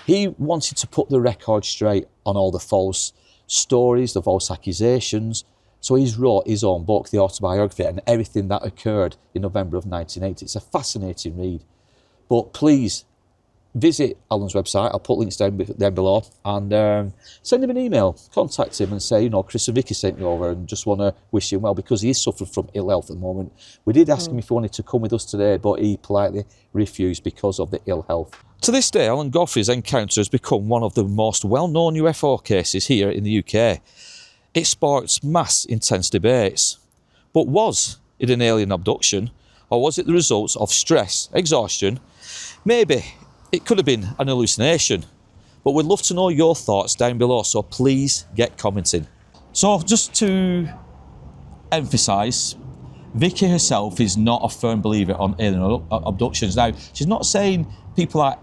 He wanted to put the record straight on all the false stories, the false accusations. So he's wrote his own book, the autobiography, and everything that occurred in November of 1980. It's a fascinating read. But please, visit Alan's website. I'll put links down below, and send him an email. Contact him and say, Chris and Vicky sent me over and just want to wish him well, because he is suffering from ill health at the moment. We did ask him if he wanted to come with us today, but he politely refused because of the ill health. To this day, Alan Godfrey's encounter has become one of the most well-known UFO cases here in the UK. It sparked mass intense debates. But was it an alien abduction, or was it the result of stress, exhaustion? Maybe it could have been an hallucination. But we'd love to know your thoughts down below, so please get commenting. So just to emphasise, Vicky herself is not a firm believer on alien abductions. Now, she's not saying people like,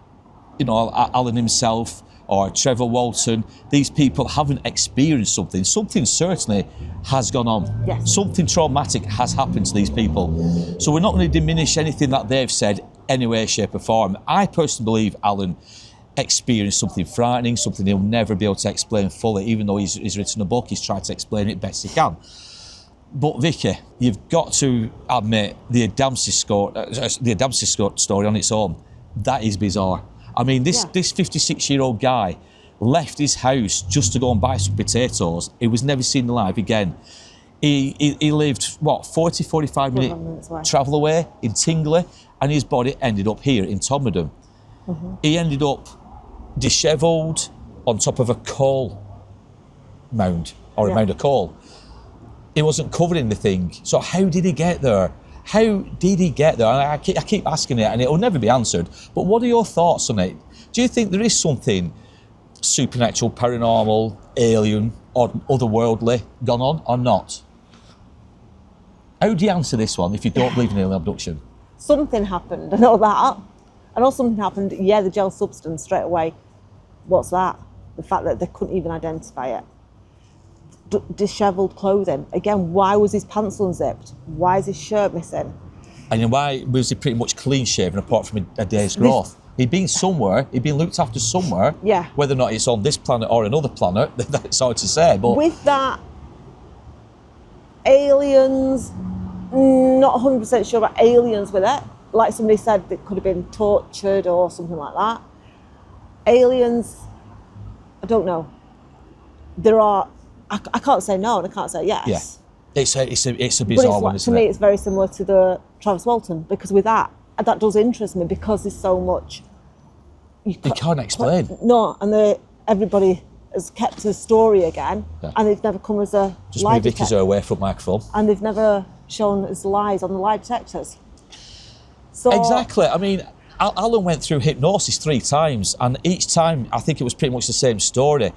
Alan himself or Trevor Walton, these people haven't experienced something. Something certainly has gone on. Yes. Something traumatic has happened to these people. So we're not going to diminish anything that they've said any way, shape or form. I personally believe Alan experienced something frightening, something he'll never be able to explain fully, even though he's written a book, he's tried to explain it best he can. But Vicky, you've got to admit the Adamski story on its own, that is bizarre. I mean, this 56-year-old guy left his house just to go and buy some potatoes. He was never seen alive again. He lived, 45 minute travel away in Tingley, and his body ended up here in Todmorden. He ended up dishevelled on top of a coal mound, or a mound of coal. He wasn't covered in anything. So how did he get there? How did he get there? And I keep asking it, and it will never be answered. But what are your thoughts on it? Do you think there is something supernatural, paranormal, alien, or otherworldly gone on, or not? How do you answer this one if you don't believe in alien abduction? Something happened, I know that. I know something happened, the gel substance straight away. What's that? The fact that they couldn't even identify it. Dishevelled clothing. Again, why was his pants unzipped? Why is his shirt missing? And why was he pretty much clean shaven apart from a day's growth? He'd been somewhere, he'd been looked after somewhere. Yeah. Whether or not it's on this planet or another planet, that's hard to say. But with that, aliens, not 100% sure about aliens with it. Like somebody said, it could have been tortured or something like that. Aliens, I don't know. There are, I can't say no and I can't say yes. Yeah. It's a bizarre one, isn't it? To me, it's very similar to the Travis Walton, because with that does interest me, because there's so much you can't explain. No, and everybody has kept the story again, and they've never come as a just lie move Vicky's detector. away from microphone. And they've never shown as lies on the lie detectors. So exactly. I mean, Alan went through hypnosis 3 times, and each time I think it was pretty much the same story.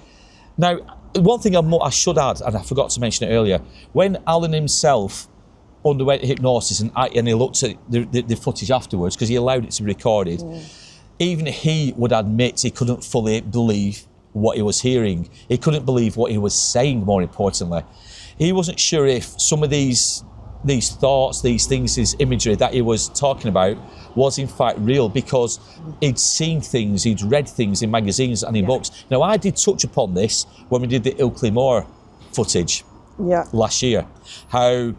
Now, one thing I should add, and I forgot to mention it earlier, when Alan himself underwent hypnosis and he looked at the footage afterwards, because he allowed it to be recorded, even he would admit he couldn't fully believe what he was hearing. He couldn't believe what he was saying, more importantly. He wasn't sure if some of these thoughts, these things, this imagery that he was talking about was in fact real, because he'd seen things, he'd read things in magazines and in books. Now, I did touch upon this when we did the Ilkley Moor footage last year, how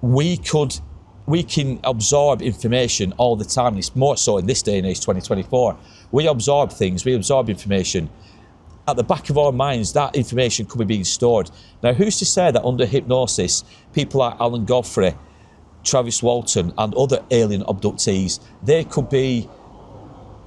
we can absorb information all the time. It's more so in this day and age, 2024. We absorb things, we absorb information. At the back of our minds, that information could be being stored. Now, who's to say that under hypnosis, people like Alan Godfrey, Travis Walton and other alien abductees, they could be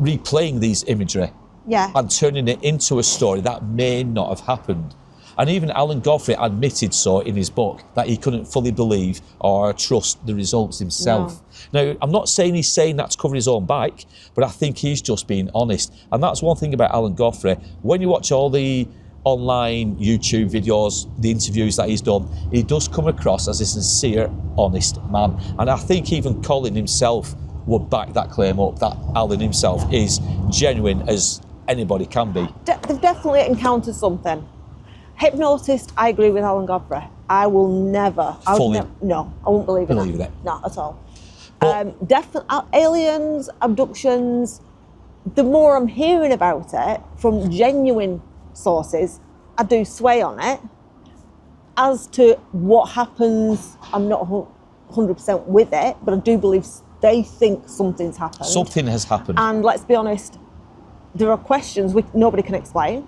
replaying these imagery Yeah. and turning it into a story that may not have happened. And even Alan Godfrey admitted so in his book, that he couldn't fully believe or trust the results himself. Now, I'm not saying he's saying that to cover his own back, but I think he's just being honest. And that's one thing about Alan Godfrey. When you watch all the online YouTube videos, the interviews that he's done, he does come across as a sincere, honest man. And I think even Colin himself would back that claim up, that Alan himself is genuine as anybody can be. They've definitely encountered something. Hypnotist, I agree with Alan Godfrey. I will never, no, I won't believe in that. Not at all. Definitely, aliens, abductions, the more I'm hearing about it from genuine sources, I do sway on it. As to what happens, I'm not 100% with it, but I do believe they think something's happened. Something has happened. And let's be honest, there are questions which nobody can explain.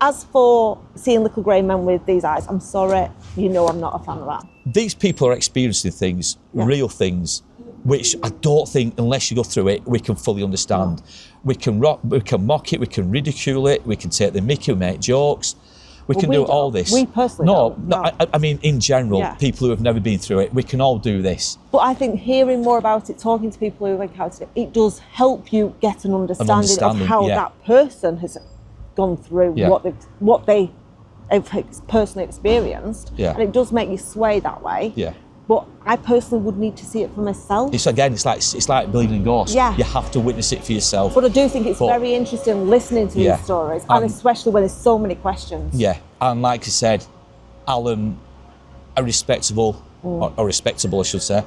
As for seeing little grey men with these eyes, I'm sorry, you know I'm not a fan of that. These people are experiencing things, real things, which I don't think, unless you go through it, we can fully understand. We can mock it, we can ridicule it, we can take the mickey, we make jokes, we can do all this. We personally don't. No, I mean in general, people who have never been through it, we can all do this. But I think hearing more about it, talking to people who've encountered it, it does help you get an understanding of how that person has gone through what they have personally experienced, and it does make you sway that way. But I personally would need to see it for myself. It's like believing in ghosts. You have to witness it for yourself. But I do think it's very interesting listening to these stories, and especially when there's so many questions. And like I said, Alan, a respectable, or respectable I should say,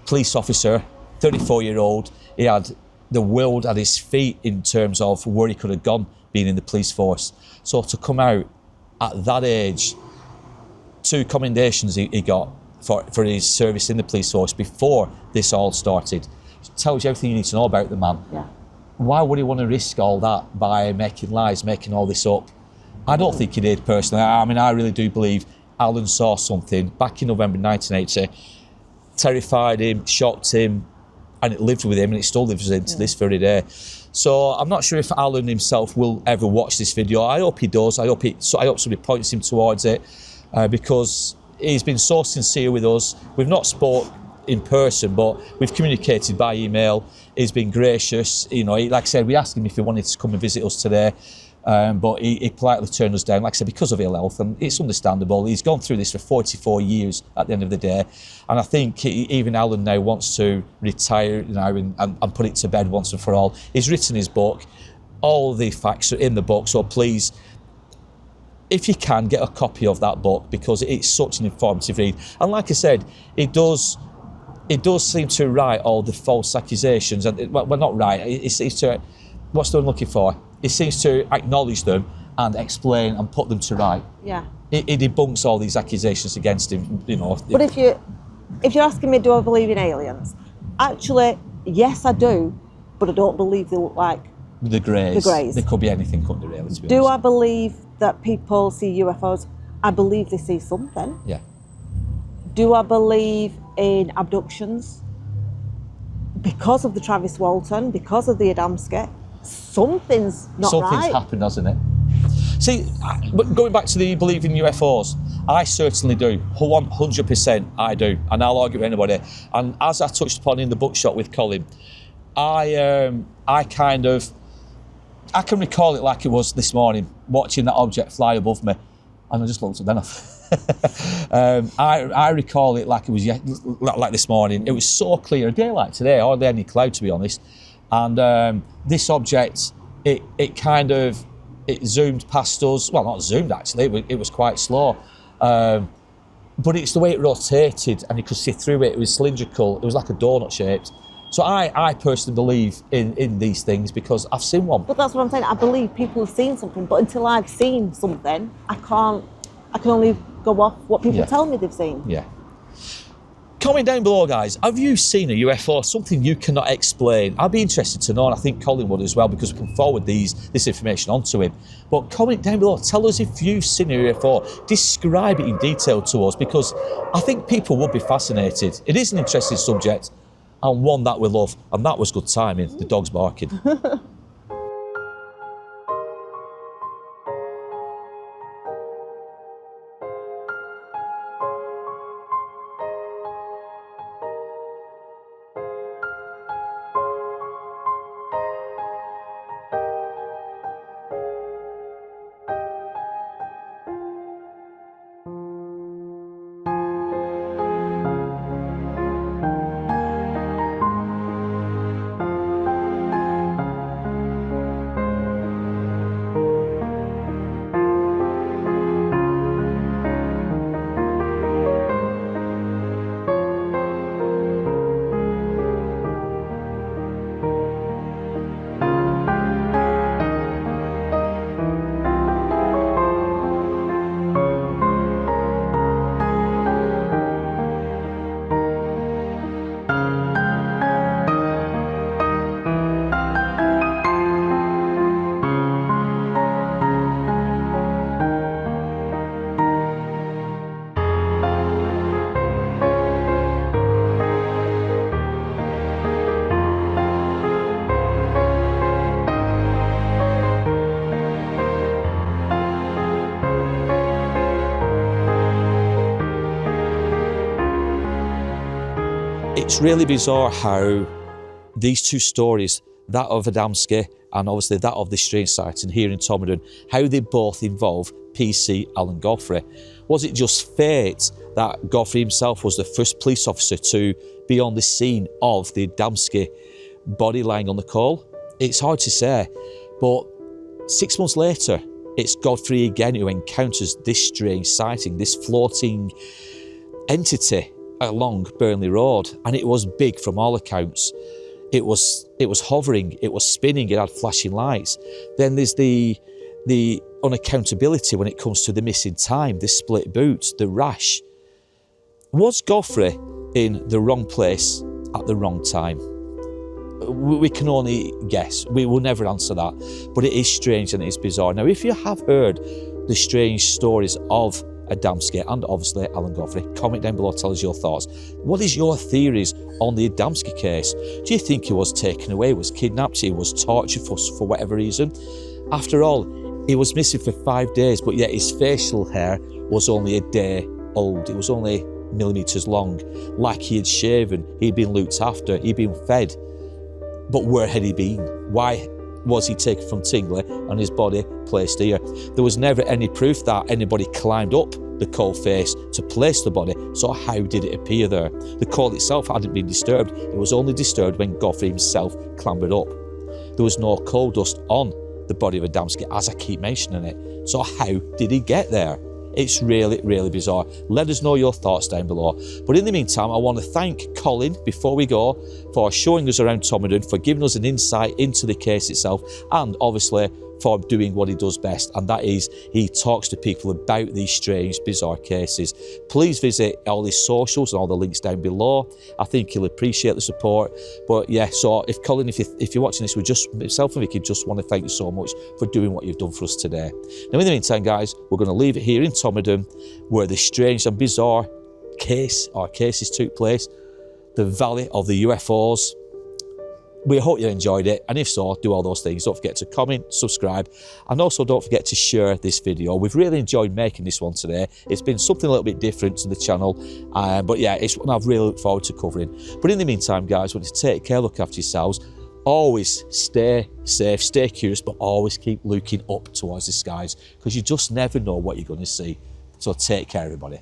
police officer, 34-year-old. He had the world at his feet in terms of where he could have gone being in the police force. So to come out at that age, 2 commendations he got for his service in the police force before this all started, tells you everything you need to know about the man. Why would he want to risk all that by making lies, making all this up? I don't think he did personally. I mean, I really do believe Alan saw something back in November 1980, terrified him, shocked him, and it lived with him, and it still lives with him to this very day. So I'm not sure if Alan himself will ever watch this video. I hope he does. I hope somebody points him towards it, because he's been so sincere with us. We've not spoke in person, but we've communicated by email. He's been gracious. You know, like I said, we asked him if he wanted to come and visit us today, but he politely turned us down, like I said, because of ill health, and it's understandable. He's gone through this for 44 years at the end of the day, and I think even Alan now wants to retire now and put it to bed once and for all. He's written his book. All the facts are in the book, so please, if you can, get a copy of that book, because it's such an informative read. And like I said, it does seem to right all the false accusations, and well, not right. It seems to, what's the one looking for? It seems to acknowledge them and explain and put them to right. It debunks all these accusations against him, you know. But if you're asking me, do I believe in aliens? Actually, yes, I do, but I don't believe they look like the Greys. There could be anything, couldn't there, really, to be honest. I believe that people see UFOs? I believe they see something. Do I believe in abductions? Because of the Travis Walton, because of the Adamski, something's not right. Something's happened, hasn't it? See, but going back to the believe in UFOs, I certainly do, 100% I do, and I'll argue with anybody. And as I touched upon in the bookshop with Colin, I can recall it like it was this morning, watching that object fly above me, and I just looked at then off. I recall it like it was like this morning. It was so clear, a day like today, hardly any cloud, to be honest. And this object, it zoomed past us. Well, not zoomed actually. It was quite slow, but it's the way it rotated, and you could see through it. It was cylindrical. It was like a donut shaped. So I personally believe in these things because I've seen one. But that's what I'm saying. I believe people have seen something, but until I've seen something, I can only go off what people tell me they've seen. Comment down below, guys. Have you seen a UFO? Something you cannot explain? I'd be interested to know, and I think Colin would as well, because we can forward this information onto him. But comment down below. Tell us if you've seen a UFO. Describe it in detail to us, because I think people would be fascinated. It is an interesting subject, and one that we love. And that was good timing. The dog's barking. It's really bizarre how these two stories, that of Adamski and obviously that of the strange sighting here in Todmorden, how they both involve PC Alan Godfrey. Was it just fate that Godfrey himself was the first police officer to be on the scene of the Adamski body lying on the coal? It's hard to say, but 6 months later, it's Godfrey again who encounters this strange sighting, this floating entity along Burnley Road, and it was big from all accounts. It was hovering, it was spinning, it had flashing lights. Then there's the unaccountability when it comes to the missing time, the split boots, the rash. Was Godfrey in the wrong place at the wrong time? We can only guess. We will never answer that, but it is strange and it is bizarre. Now, if you have heard the strange stories of Adamski and obviously Alan Godfrey, comment down below, tell us your thoughts. What is your theories on the Adamski case? Do you think he was taken away, was kidnapped, he was tortured for whatever reason? After all, he was missing for 5 days, but yet his facial hair was only a day old. It was only millimetres long, like he had shaven, he'd been looked after, he'd been fed. But where had he been? Why was he taken from Tingley and his body placed here? There was never any proof that anybody climbed up the coal face to place the body, so how did it appear there? The coal itself hadn't been disturbed, it was only disturbed when Godfrey himself clambered up. There was no coal dust on the body of Adamski, as I keep mentioning it, so how did he get there? It's really, really bizarre. Let us know your thoughts down below. But in the meantime, I want to thank Colin, before we go, for showing us around Todmorden, for giving us an insight into the case itself, and obviously for doing what he does best, and that is he talks to people about these strange, bizarre cases. Please visit all his socials and all the links down below. I think he'll appreciate the support. But yeah, so if Colin, if you're watching this, we just, myself and Vicky, just want to thank you so much for doing what you've done for us today. Now, in the meantime, guys, we're going to leave it here in Todmorden, where the strange and bizarre cases took place, the Valley of the UFOs. We hope you enjoyed it, and if so, do all those things. Don't forget to comment, subscribe, and also don't forget to share this video. We've really enjoyed making this one today. It's been something a little bit different to the channel, but yeah, it's one I've really looked forward to covering. But in the meantime, guys, we need to take care, look after yourselves. Always stay safe, stay curious, but always keep looking up towards the skies, because you just never know what you're going to see. So take care, everybody.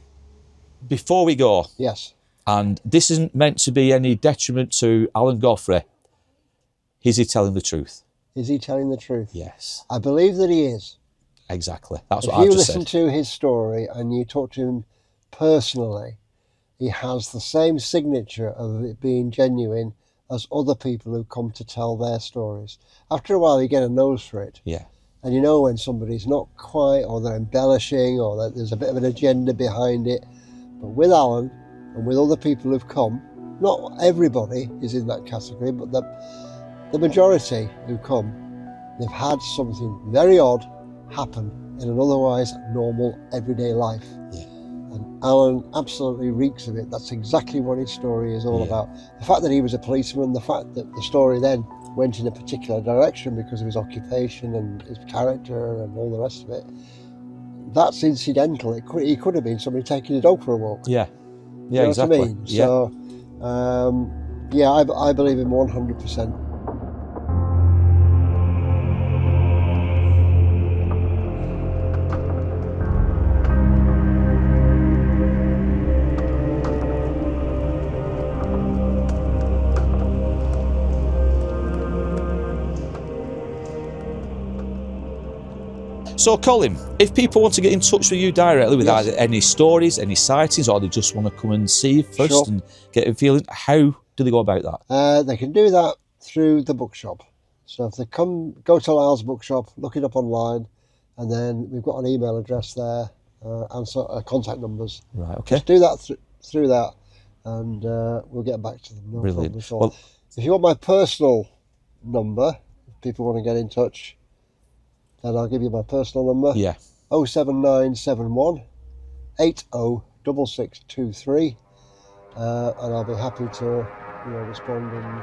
Before we go, Yes. and this isn't meant to be any detriment to Alan Godfrey, is he telling the truth? Is he telling the truth? Yes. I believe that he is. Exactly. That's what If I've you just listen said. to his story and you talk to him personally, he has the same signature of it being genuine as other people who come to tell their stories. After a while, you get a nose for it. Yeah. And you know when somebody's not quite, or they're embellishing, or that there's a bit of an agenda behind it. But with Alan and with other people who've come, not everybody is in that category, but the majority who come, they've had something very odd happen in an otherwise normal everyday life. Yeah. And Alan absolutely reeks of it. That's exactly what his story is all about. The fact that he was a policeman, the fact that the story then went in a particular direction because of his occupation and his character and all the rest of it, that's incidental. He could have been somebody taking a dog for a walk. Yeah. Yeah, You know exactly. what I mean? Yeah. So, yeah, I believe him 100%. So, Colin, if people want to get in touch with you directly with Yes. either any stories, any sightings, or they just want to come and see you first Sure. and get a feeling, how do they go about that? They can do that through the bookshop. So if they go to Lyle's bookshop, look it up online, and then we've got an email address there and contact numbers. Right, okay. Just do that through that, and we'll get back to them. No Brilliant. problem at all. Well, If you want my personal number, if people want to get in touch, then I'll give you my personal number. yeah. 07971 806623, and I'll be happy to respond in